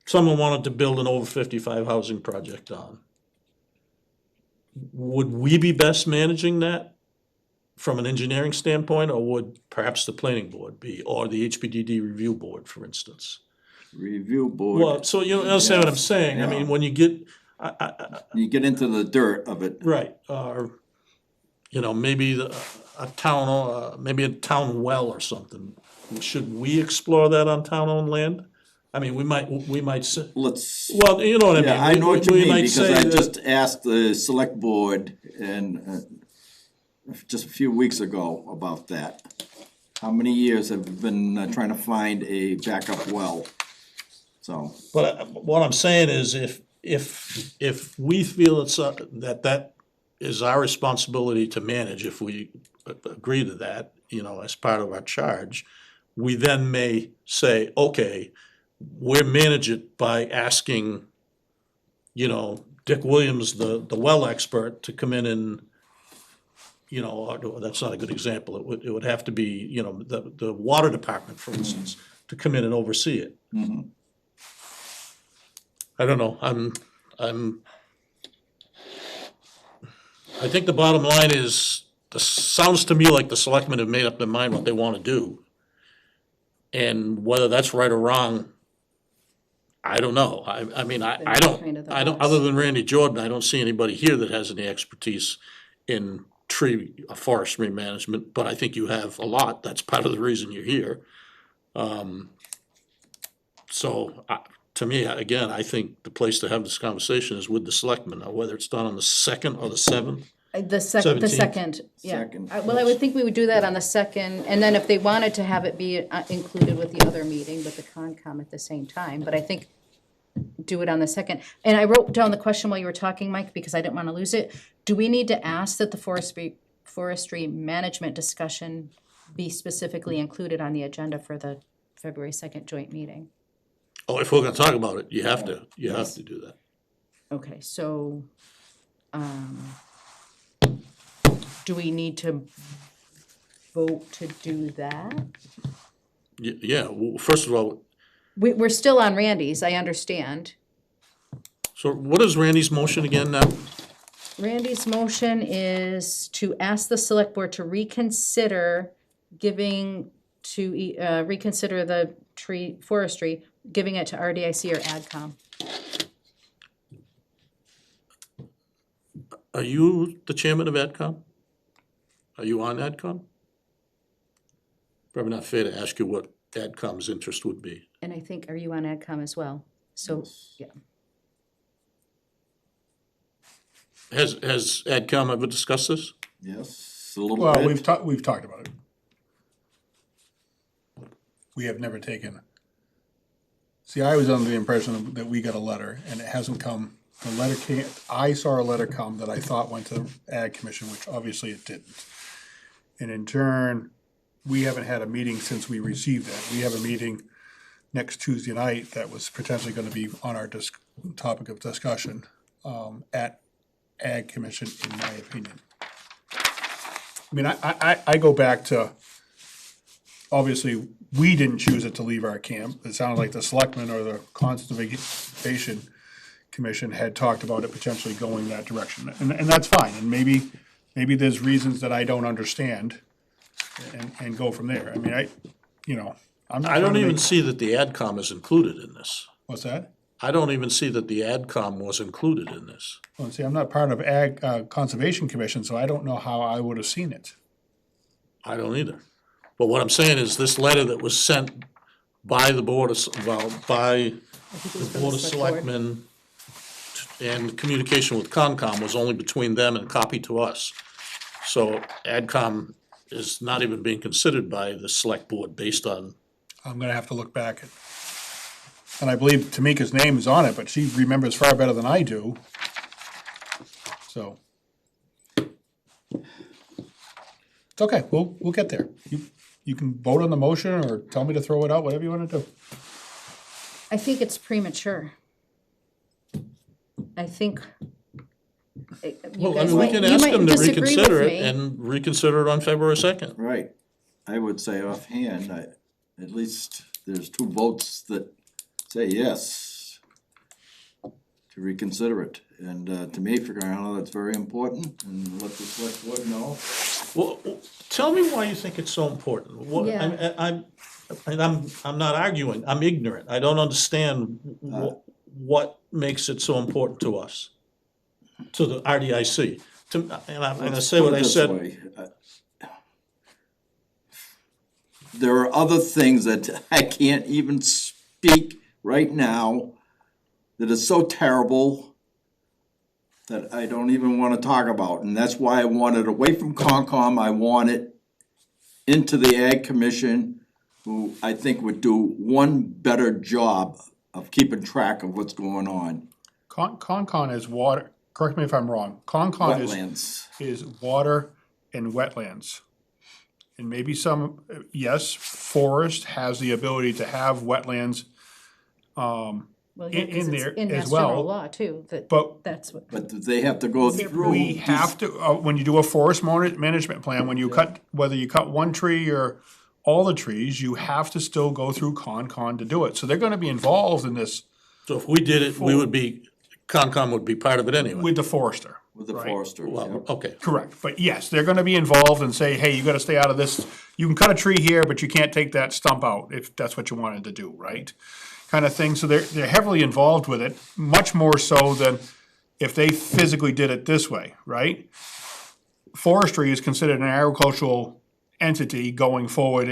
someone wanted to build an over 55 housing project on, would we be best managing that from an engineering standpoint, or would perhaps the planning board be, or the HPDD review board, for instance? Review board, Well, so you understand what I'm saying? I mean, Yeah. when you get, you get into the dirt of it. right, or, maybe a town, maybe a town well or something. Should we explore that on town-owned land? I mean, we might say, Let's, well, you know what I mean? yeah, I know what you We mean, might because say I that- just asked the select board and just a few weeks ago about that. How many years have we been trying to find a backup well? So, But what I'm saying is, if we feel it's, that is our responsibility to manage, if we agree to that, as part of our charge, we then may say, okay, we'll manage it by asking, Dick Williams, the well expert, to come in and, or that's not a good example, it would have to be, the water department, for instance, to come in and oversee it. I don't know, I think the bottom line is, sounds to me like the selectmen have made up their mind what they wanna do. And whether that's right or wrong, I don't know. I mean, I kind of don't, the I don't, boss. other than Randy Jordan, I don't see anybody here that has any expertise in forestry management, but I think you have a lot. That's part of the reason you're here. So, to me, again, I think the place to have this conversation is with the selectmen, now whether it's done on the 2nd or the 7th. the 17th. second, yeah. Second. Well, I would think we would do that on the 2nd, and then if they wanted to have it be included with the other meeting, with the Concom at the same time, but I think do it on the 2nd. And I wrote down the question while you were talking, Mike, because I didn't want to lose it. Do we need to ask that the forestry management discussion be specifically included on the agenda for the February 2nd joint meeting? Oh, if we're gonna talk about it, you have to do that. Okay, so, do we need to vote to do that? Yeah, well, first of all, We're still on Randy's, I understand. so what is Randy's motion again now? Randy's motion is to ask the select board to reconsider reconsider the forestry, giving it to RDIC or AdCom. Are you the chairman of AdCom? Are you on AdCom? Probably not fair to ask you what AdCom's interest would be. And I think, are you on AdCom as well? So, yeah. Has AdCom ever discussed this? Yes, a little Well, bit. we've talked about it. We have never taken. See, I was under the impression that we got a letter and it hasn't come. The letter came, I saw a letter come that I thought went to the Ag Commission, which obviously it didn't. And in turn, we haven't had a meeting since we received that. We have a meeting next Tuesday night that was potentially gonna be on our topic of discussion, at Ag Commission, in my opinion. I mean, I go back to, obviously, we didn't choose it to leave our camp. It sounded like the selectmen or the Conservation Commission had talked about it potentially going that direction. And that's fine, and maybe there's reasons that I don't understand and go from there. I mean, I'm not I don't trying to even make- see that the AdCom is included in this. What's that? I don't even see that the AdCom was included in this. Well, see, I'm not part of Conservation Commission, so I don't know how I would have seen it. I don't either. But what I'm saying is this letter that was sent by the Board of, by I think it was the from Board of Select Board. Selectmen and communication with Concom was only between them and copy to us. So AdCom is not even being considered by the Select Board based on, I'm gonna have to look back at. And I believe Tamika's name is on it, but she remembers far better than I do. So. It's okay, we'll get there. You can vote on the motion or tell me to throw it out, whatever you wanna do. I think it's premature. I think. You well, I guys mean, we might- can you ask might them to disagree with reconsider it me. and reconsider it on February 2nd. Right, I would say offhand, at least there's 2 votes that say yes to reconsider it, and to me, for crying out loud, that's very important, and let the select board know. Well, tell me why you think it's so important. What, Yeah. I'm not arguing, I'm ignorant. I don't understand what makes it so important to us, to the RDIC. And I'm gonna Let's say put what it I this said. way. There are other things that I can't even speak right now that is so terrible that I don't even wanna talk about, and that's why I want it away from Concom. I want it into the Ag Commission, who I think would do one better job of keeping track of what's going on. Concon is water, correct me if I'm wrong, Concon Wetlands. is water and wetlands. And maybe some, yes, forest has the ability to have wetlands, Well, yeah, 'cause in it's there in as Mass well, General Law too, but that's what. But they have to go through. we have to, when you do a forest management plan, when you cut, whether you cut one tree or all the trees, you have to still go through Concon to do it. So they're gonna be involved in this So if we did it, we would be, Concom would be part of it anyway. with the forester. With the Right. foresters, Well, yeah. okay. Correct, but yes, they're gonna be involved and say, hey, you gotta stay out of this. You can cut a tree here, but you can't take that stump out if that's what you wanted to do, right? Kind of thing, so they're heavily involved with it, much more so than if they physically did it this way, right? Forestry is considered an agricultural entity going forward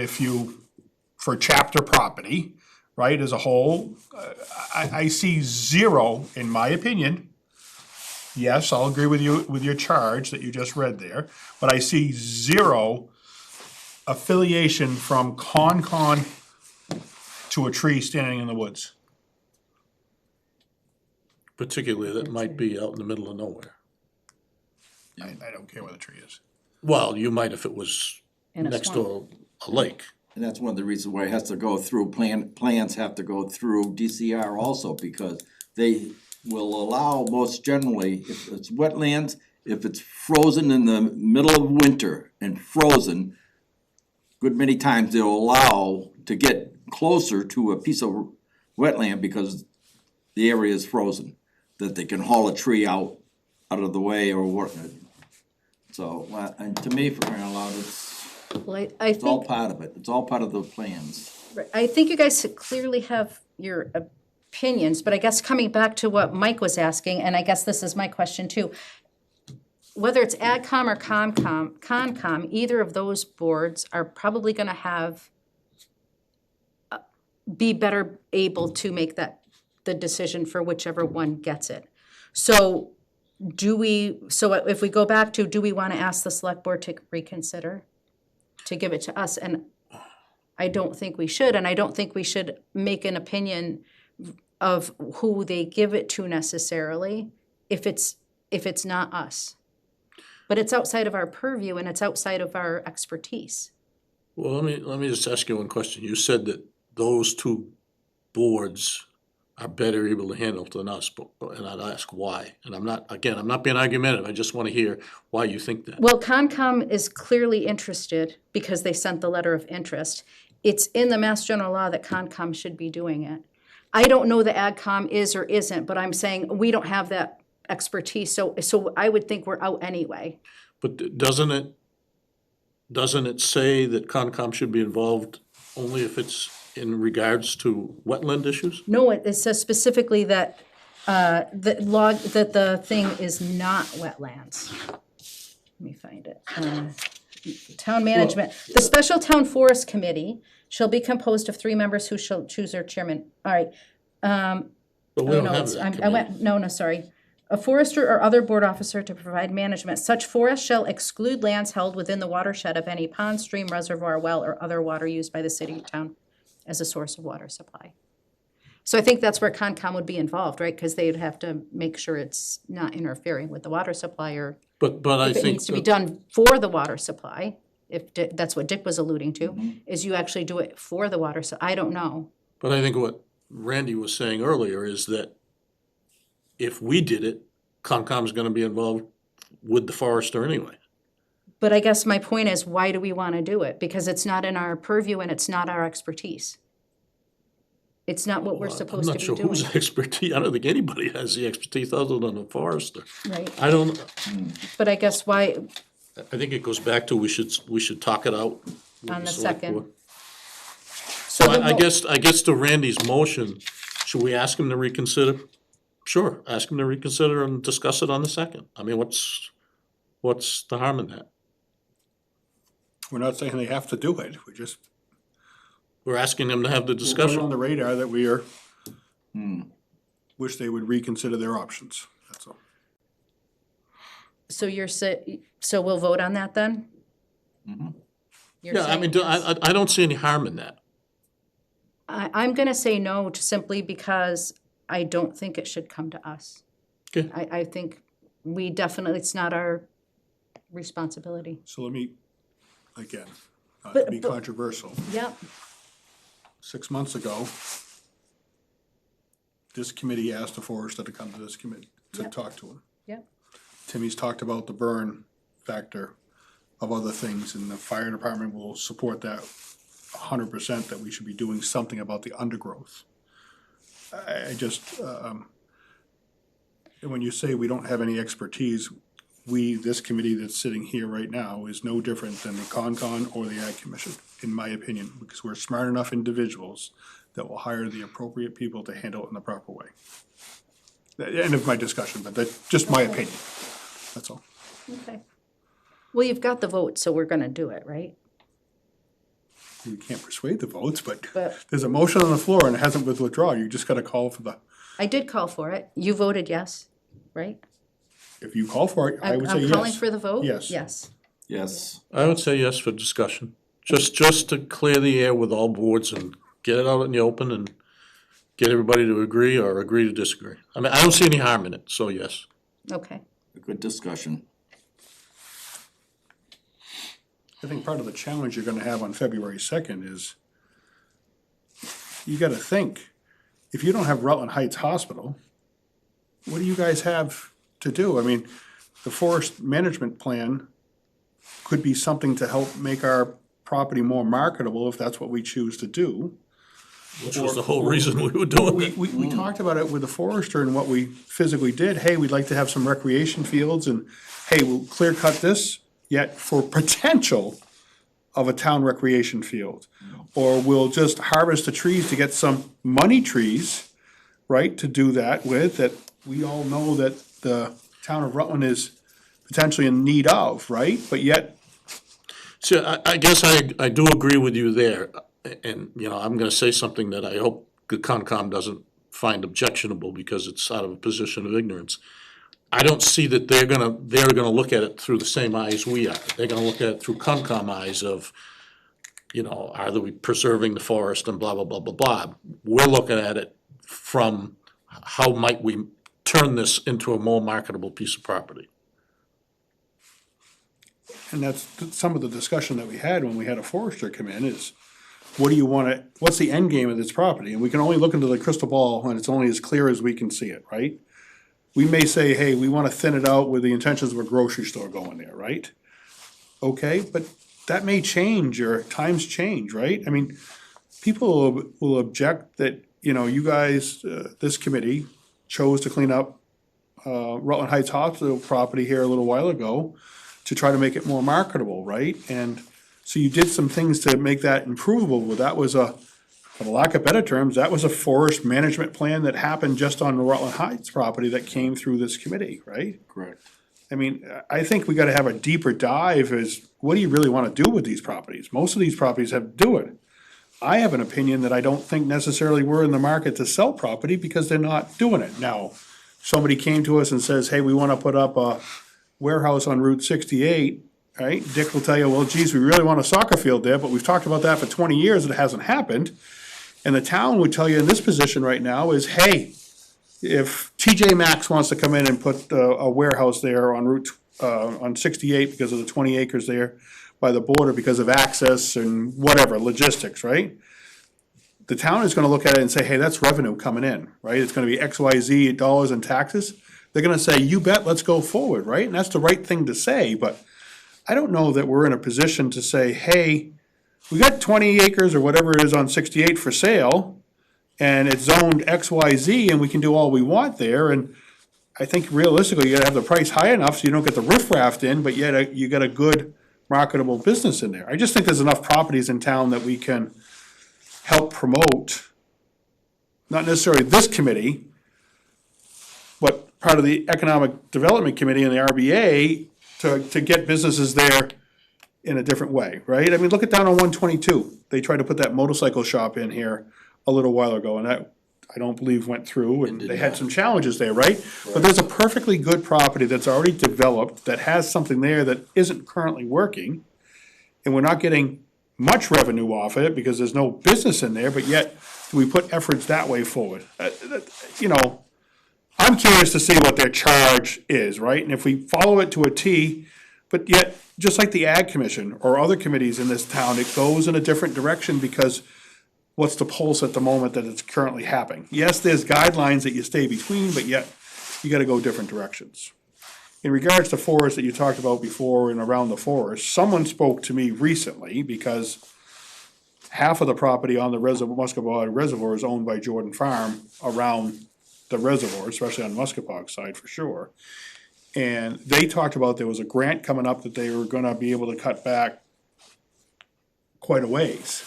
for chapter property, right, as a whole. I see zero, in my opinion. Yes, I'll agree with you, with your charge that you just read there, but I see zero affiliation from Concon to a tree standing in the woods. Particularly that might be out in the middle of nowhere. I don't care where the tree is. Well, you might if it was In a next swamp. to a lake. And that's one of the reasons why it has to go through, plans have to go through DCR also, because they will allow most generally, if it's wetlands, if it's frozen in the middle of winter and frozen, good many times they'll allow to get closer to a piece of wetland because the area is frozen, that they can haul a tree out of the way or what. So, and to me, for crying out loud, Well, I it's all think, part of it, it's all part of the plans. I think you guys clearly have your opinions, but I guess coming back to what Mike was asking, and I guess this is my question too. Whether it's AdCom or Concom, either of those boards are probably gonna have be better able to make the decision for whichever one gets it. So so if we go back to, do we want to ask the select board to reconsider, to give it to us? And I don't think we should, and I don't think we should make an opinion of who they give it to necessarily if it's not us. But it's outside of our purview and it's outside of our expertise. Well, let me just ask you one question. You said that those two boards are better able to handle than us, and I'd ask why. And I'm not being argumentative, I just wanna hear why you think that. Well, Concom is clearly interested because they sent the letter of interest. It's in the Mass General Law that Concom should be doing it. I don't know the AgCom is or isn't, but I'm saying we don't have that expertise, so I would think we're out anyway. But doesn't it say that Concom should be involved only if it's in regards to wetland issues? No, it says specifically that the thing is not wetlands. Let me find it. Town management. The Special Town Forest Committee shall be composed of 3 members who shall choose their chairman. All right. But we don't have that committee. Sorry. A forester or other board officer to provide management. Such forest shall exclude lands held within the watershed of any pond, stream, reservoir, well, or other water used by the city or town as a source of water supply. So I think that's where Concom would be involved, right? Because they'd have to make sure it's not interfering with the water supply, or But I if it think needs to be done for the water supply, if that's what Dick was alluding to, is you actually do it for the water, so I don't know. But I think what Randy was saying earlier is that if we did it, Concom's gonna be involved with the forester anyway. But I guess my point is, why do we want to do it? Because it's not in our purview and it's not our expertise. It's not what we're supposed to be I'm not doing. sure whose expertise, I don't think anybody has the expertise other than the forester. Right, I don't, but I guess why, I think it goes back to we should talk it out with on the select second. board. So So the I guess to Randy's motion, should we ask him to reconsider? Sure, ask him to reconsider and discuss it on the second. I mean, what's the harm in that? We're not saying they have to do it, We're asking them to have the we'll put it on discussion. the radar that we are, wish they would reconsider their options, that's all. So so we'll vote on that then? You're Yeah, I mean, saying yes? I don't see any harm in that. I'm gonna say no, simply because I don't think it should come to us. Okay. I think we definitely, it's not our responsibility. So let me, again, not But- to be but- controversial, Yep, 6 months ago, this committee asked the forester to come to this committee to Yep. talk to him. yep, Timmy's talked about the burn factor of other things, and the fire department will support that 100%, that we should be doing something about the undergrowth. I just, and when you say we don't have any expertise, this committee that's sitting here right now is no different than the Concon or the Ag Commission, in my opinion, because we're smart enough individuals that will hire the appropriate people to handle it in the proper way. The end of my discussion, but that's just my opinion, that's all. okay. Well, you've got the vote, so we're gonna do it, right? You can't persuade the votes, but But- there's a motion on the floor and it hasn't been withdrawn, you just gotta call for the, I did call for it. You voted yes, right? if you call for it, I would say yes. I'm calling for the vote? Yes. Yes. Yes. I would say yes for discussion, just to clear the air with all boards and get it out in the open and get everybody to agree or agree to disagree. I mean, I don't see any harm in it, so yes. Okay. A good discussion. I think part of the challenge you're gonna have on February 2nd is, you gotta think, if you don't have Rutland Heights Hospital, what do you guys have to do? I mean, the forest management plan could be something to help make our property more marketable if that's what we choose to do. Which was the whole reason we were doing it. We talked about it with the forester and what we physically did. Hey, we'd like to have some recreation fields, and hey, we'll clear cut this, yet for potential of a town recreation field. Or we'll just harvest the trees to get some money trees, right, to do that with, that we all know that the town of Rutland is potentially in need of, right? But yet, See, I guess I do agree with you there. and, you know, I'm gonna say something that I hope the Concom doesn't find objectionable because it's out of a position of ignorance. I don't see that they're gonna look at it through the same eyes we are. They're gonna look at it through Concom eyes of, you know, are we preserving the forest and blah, blah, blah, blah, blah. We're looking at it from how might we turn this into a more marketable piece of property. And that's some of the discussion that we had when we had a forester come in is, what do you wanna, what's the end game of this property? And we can only look into the crystal ball when it's only as clear as we can see it, right? We may say, hey, we wanna thin it out with the intentions of a grocery store going there, right? Okay, but that may change, or times change, right? I mean, people will object that, you know, you guys, this committee chose to clean up Rutland Heights Hospital property here a little while ago to try to make it more marketable, right? And so you did some things to make that improvable, but that was for the lack of better terms, that was a forest management plan that happened just on the Rutland Heights property that came through this committee, right? Correct. I mean, I think we gotta have a deeper dive as, what do you really wanna do with these properties? Most of these properties have to do it. I have an opinion that I don't think necessarily we're in the market to sell property because they're not doing it. Now, somebody came to us and says, hey, we wanna put up a warehouse on Route 68, right? Dick will tell you, well, geez, we really want a soccer field there, but we've talked about that for 20 years, it hasn't happened. And the town would tell you in this position right now is, hey, if TJ Maxx wants to come in and put a warehouse there on Route, on 68 because of the 20 acres there by the border because of access and whatever, logistics, right? The town is gonna look at it and say, hey, that's revenue coming in, right? It's gonna be XYZ dollars in taxes. They're gonna say, you bet, let's go forward, right? And that's the right thing to say, but I don't know that we're in a position to say, hey, we got 20 acres or whatever it is on 68 for sale, and it's zoned XYZ, and we can do all we want there, and I think realistically, you gotta have the price high enough so you don't get the riffraff in, but yet you got a good marketable business in there. I just think there's enough properties in town that we can help promote, not necessarily this committee, but part of the Economic Development Committee and the RBA to get businesses there in a different way, right? I mean, look at down on 122. They tried to put that motorcycle shop in here a little while ago, and that, I don't believe, went through, and they had some challenges there, right? But there's a perfectly good property that's already developed, that has something there that isn't currently working, and we're not getting much revenue off of it because there's no business in there, but yet we put efforts that way forward. You know, I'm curious to see what their charge is, right? And if we follow it to a T, but yet, just like the Ag Commission or other committees in this town, it goes in a different direction because what's the pulse at the moment that it's currently happening? Yes, there's guidelines that you stay between, but yet you gotta go different directions. In regards to forest that you talked about before and around the forest, someone spoke to me recently because half of the property on the Muscatbog Reservoir is owned by Jordan Farm around the reservoir, especially on Muscatbog side for sure. And they talked about there was a grant coming up that they were gonna be able to cut back quite a ways.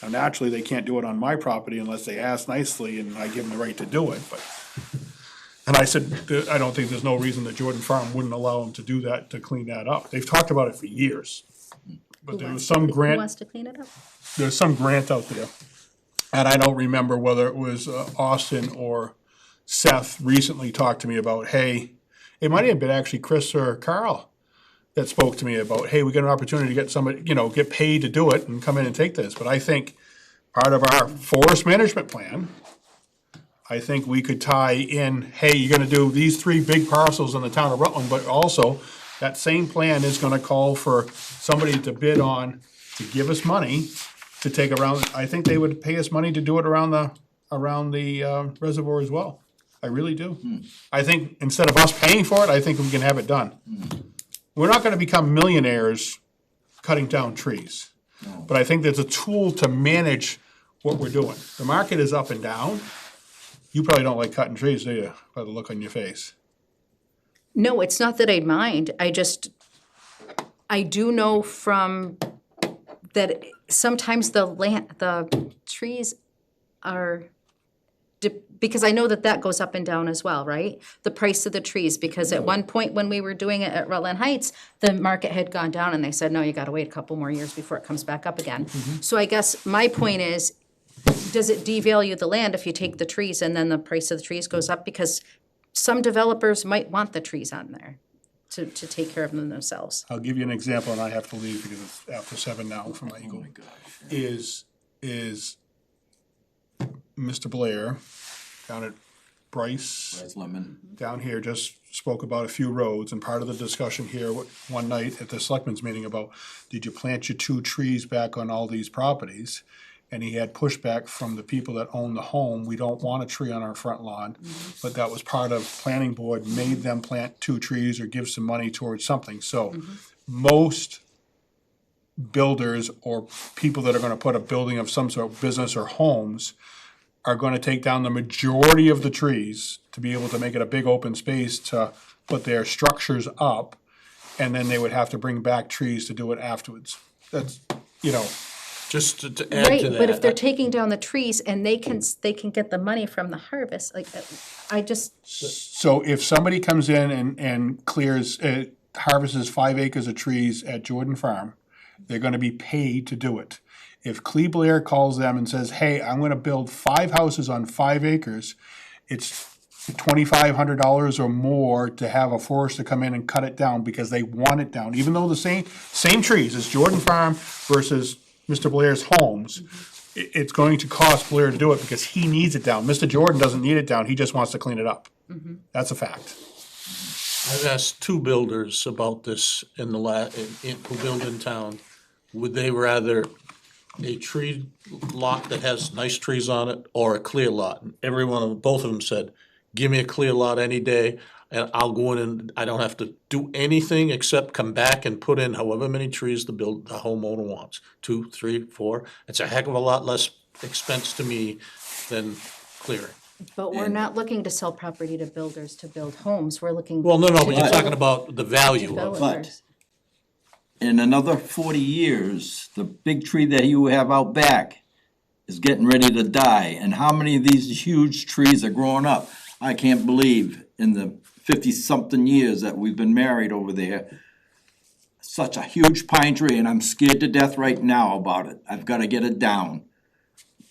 Now, naturally, they can't do it on my property unless they ask nicely and I give them the right to do it, but. And I said, I don't think there's no reason that Jordan Farm wouldn't allow them to do that, to clean that up. They've talked about it for years. But there was some Who grant, wants to clean it up? there's some grant out there. And I don't remember whether it was Austin or Seth recently talked to me about, hey, it might have been actually Chris or Carl that spoke to me about, hey, we got an opportunity to get somebody, you know, get paid to do it and come in and take this. But I think part of our forest management plan, I think we could tie in, hey, you're gonna do these 3 big parcels in the town of Rutland, but also that same plan is gonna call for somebody to bid on, to give us money to take around, I think they would pay us money to do it around the reservoir as well. I really do. I think instead of us paying for it, I think we can have it done. We're not gonna become millionaires cutting down trees. But I think there's a tool to manage what we're doing. The market is up and down. You probably don't like cutting trees, do you, by the look on your face? No, it's not that I mind, I do know from that sometimes the trees are because I know that goes up and down as well, right? The price of the trees, because at one point when we were doing it at Rutland Heights, the market had gone down and they said, no, you gotta wait a couple more years before it comes back up again. So I guess my point is, does it devalue the land if you take the trees and then the price of the trees goes up? Because some developers might want the trees on there to take care of them themselves. I'll give you an example, and I have to leave because it's after 7 now for my Eagle. Is Mr. Blair down at Bryce, That's lemon. down here, just spoke about a few roads, and part of the discussion here one night at the selectmen's meeting about, did you plant your 2 trees back on all these properties? And he had pushback from the people that own the home, we don't want a tree on our front lawn. But that was part of planning board, made them plant 2 trees or give some money towards something. So most builders or people that are gonna put a building of some sort of business or homes are gonna take down the majority of the trees to be able to make it a big open space to put their structures up. And then they would have to bring back trees to do it afterwards. That's, you know, Just to add to Right, that. but if they're taking down the trees and they can get the money from the harvest, like, I just, so if somebody comes in and clears, harvests 5 acres of trees at Jordan Farm, they're gonna be paid to do it. If Clee Blair calls them and says, hey, I'm gonna build 5 houses on 5 acres, it's $2,500 or more to have a forester come in and cut it down because they want it down. Even though the same trees, it's Jordan Farm versus Mr. Blair's homes, it's going to cost Blair to do it because he needs it down. Mr. Jordan doesn't need it down, he just wants to clean it up. That's a fact. I've asked 2 builders about this in the who build in town. Would they rather a tree lot that has nice trees on it or a clear lot? And both of them said, give me a clear lot any day and I'll go in and I don't have to do anything except come back and put in however many trees the homeowner wants. 2, 3, 4. It's a heck of a lot less expense to me than clearing. but we're not looking to sell property to builders to build homes, we're looking. Well, no, but you're to talking about the value of it. developers. In another 40 years, the big tree that you have out back is getting ready to die. And how many of these huge trees are growing up? I can't believe in the 50-something years that we've been married over there, such a huge pine tree, and I'm scared to death right now about it. I've gotta get it down.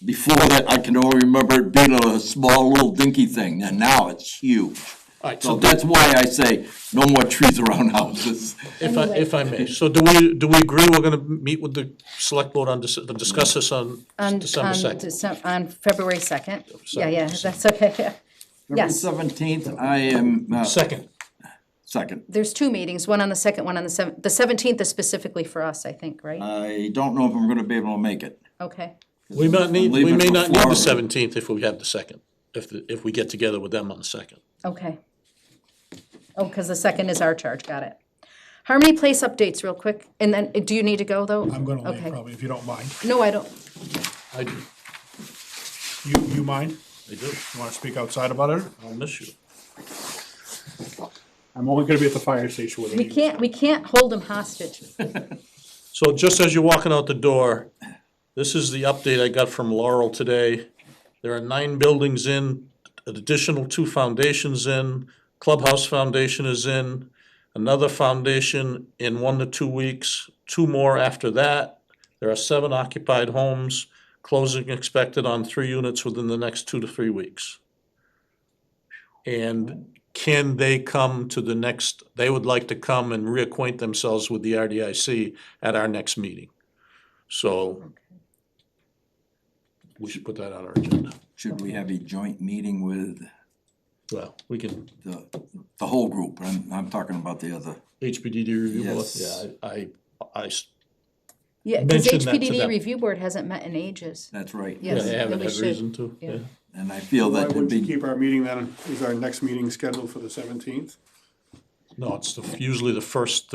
Before that, I can only remember it being a small little dinky thing, and now it's huge. All right, So so that's why I say, no more trees around houses. if I may, so do we agree we're gonna meet with the select board to discuss this on December 2nd? On February 2nd, yeah, that's okay, yeah. February Yes. 17th, I am, Second, second. There's 2 meetings, one on the 2nd, one on the 7th. The 17th is specifically for us, I think, right? I don't know if I'm gonna be able to make it. Okay, we may not need leaving the before- 17th if we have the 2nd, if we get together with them on the 2nd. okay. Oh, because the 2nd is our charge, got it. Harmony Place updates real quick, and then, do you need to go, though? I'm gonna leave Okay. probably, if you don't mind. No, I don't. I do, You mind? I do, You wanna speak outside about it? I'll miss you. I'm only gonna be at the fire station with you. We can't hold them hostage. So just as you're walking out the door, this is the update I got from Laurel today. There are 9 buildings in, an additional 2 foundations in, Clubhouse Foundation is in, another foundation in 1 to 2 weeks, 2 more after that. There are 7 occupied homes, closing expected on 3 units within the next 2 to 3 weeks. And can they come to the next, they would like to come and reacquaint themselves with the RDIC at our next meeting. So we should put that on our agenda. Should we have a joint meeting with Well, we can, the whole group? I'm talking about the other. HPDD review board, Yes. yeah, I Yeah, because Mention that to HPDD them. review board hasn't met in ages. That's right. Yes. they haven't we had should. reason to, Yeah. yeah. And I feel Why that would would you be, keep our meeting then, is our next meeting scheduled for the 17th? No, it's usually the first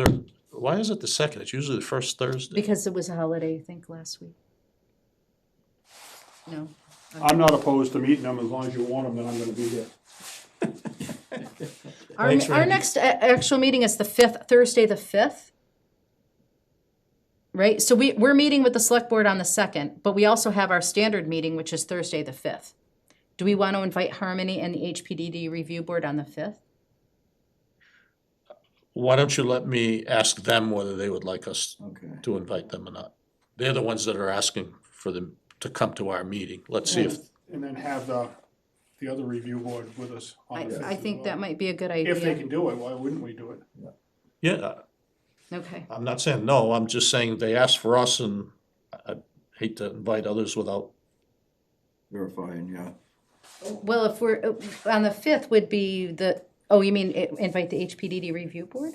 why is it the 2nd? It's usually the first Thursday. Because it was a holiday, I think, last week. No. I'm not opposed to meeting them, as long as you want them, then I'm gonna be here. Thanks, Our Randy. next actual meeting is the 5th, Thursday the 5th. Right, so we're meeting with the select board on the 2nd, but we also have our standard meeting, which is Thursday the 5th. Do we want to invite Harmony and the HPDD review board on the 5th? Why don't you let me ask them whether they would like us Okay. to invite them or not? They're the ones that are asking for them to come to our meeting. Let's see if, And then have the other review board with us on the 5th I as think well. that might be a good If they idea. can do it, why wouldn't we do it? yeah, Okay, I'm not saying no, I'm just saying they asked for us and I hate to invite others without, Verifying, yeah. well, if we're, on the 5th would be oh, you mean invite the HPDD review board?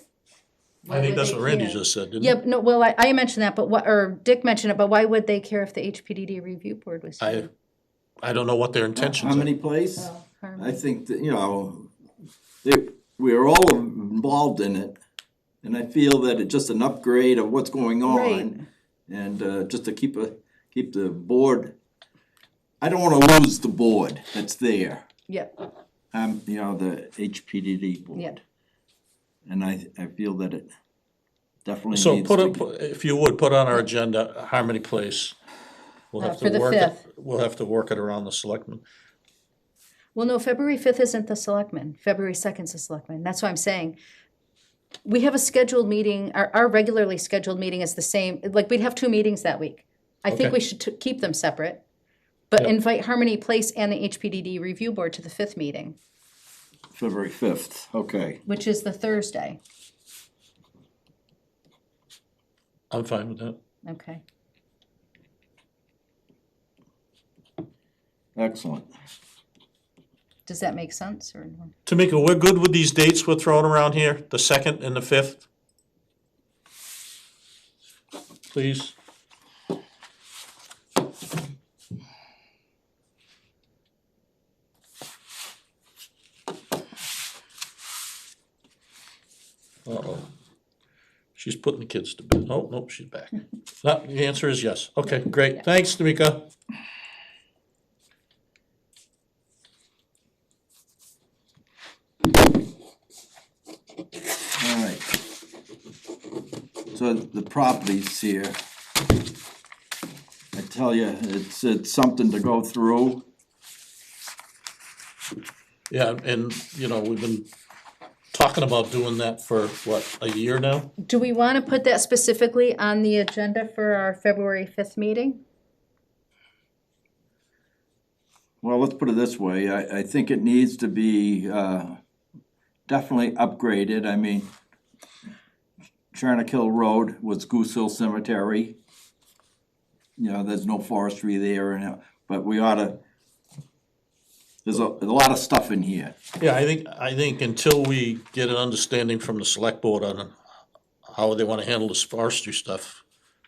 Why I think would that's they what Randy care? just said, didn't he? Yeah, no, well, I mentioned that, but or Dick mentioned it, but why would they care if the HPDD review board was here? I don't know what their intentions How are. many place? Oh, I Harmony. think that, we're all involved in it. And I feel that it's just an upgrade of what's going on. Right. And just to keep the board, I don't wanna lose the board that's there. Yeah, The HPDD board. yeah. And I feel that it definitely So needs to. if you would, put on our agenda Harmony Place. We'll have For to the work it, 5th. we'll have to work it around the selectmen. Well, no, February 5th isn't the selectmen. February 2nd's the selectmen. That's what I'm saying. We have a scheduled meeting, our regularly scheduled meeting is the same, like, we'd have 2 meetings that week. I think Okay. we should keep them separate, but Yep. invite Harmony Place and the HPDD review board to the 5th meeting, February 5th, okay. which is the Thursday. I'm fine with that. Okay. Excellent. Does that make sense or no? Tamika, we're good with these dates we're throwing around here, the 2nd and the 5th? Please? Uh-oh. She's putting the kids to bed. Oh, nope, she's back. No, the answer is yes. Okay, great. Thanks, Tamika. All right. So the properties here, I tell you, it's something to go through. Yeah, and, we've been talking about doing that for, what, a year now? Do we want to put that specifically on the agenda for our February 5th meeting? Well, let's put it this way, I think it needs to be, definitely upgraded, I mean, Charnock Hill Road was Goose Hill Cemetery. There's no forestry there, but we oughta, there's a lot of stuff in here. Yeah, I think until we get an understanding from the select board on how they wanna handle this forestry stuff,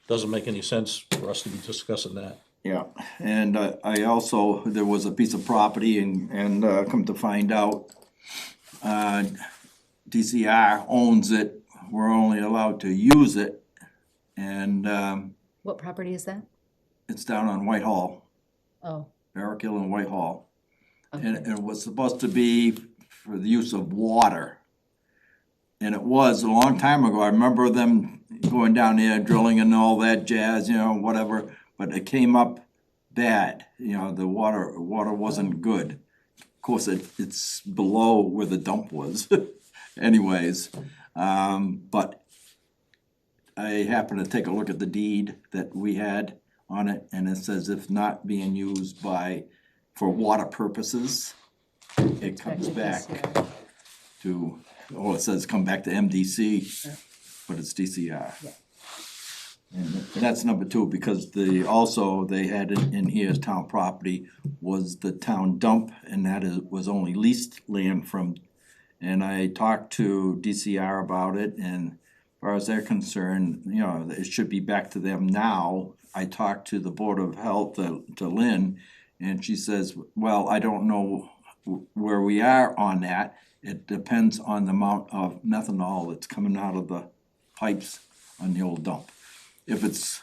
doesn't make any sense for us to be discussing that. Yeah, and I also, there was a piece of property and come to find out, DCR owns it, we're only allowed to use it, and What property is that? it's down on Whitehall, Oh, Barrack Hill and Whitehall. And okay. it was supposed to be for the use of water. And it was a long time ago, I remember them going down there drilling and all that jazz, whatever, but it came up bad, the water wasn't good. Of course, it's below where the dump was anyways, but I happened to take a look at the deed that we had on it, and it says if not being used for water purposes, it comes back to, it says come back to MDC, but it's DCR. Yeah. And that's number 2, because they had in here as town property was the town dump, and was only leased land from, and I talked to DCR about it, and as far as they're concerned, it should be back to them now. I talked to the Board of Health, to Lynn, and she says, well, I don't know where we are on that. It depends on the amount of methanol that's coming out of the pipes on the old dump. If it's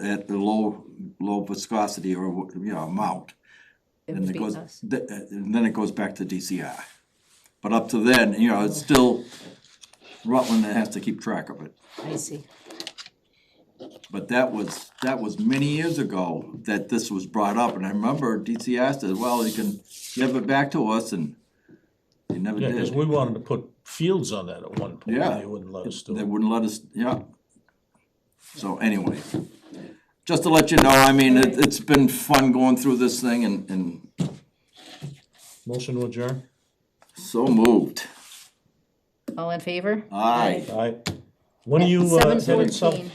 at the low viscosity or, amount, It then would it be goes, us. then it goes back to DCR. But up to then, it's still Rutland that has to keep track of it. I see. But that was many years ago that this was brought up, and I remember DC asked us, well, you can give it back to us, and they never Yeah, cause did. we wanted to put fields on that at one point, Yeah. and they wouldn't let us do They it. wouldn't let us, yeah. So anyway, just to let you know, I mean, it's been fun going through this thing and Motion to adjourn? so moved. All in favor? Aye. Aye. When are you, At headed south? 7:14.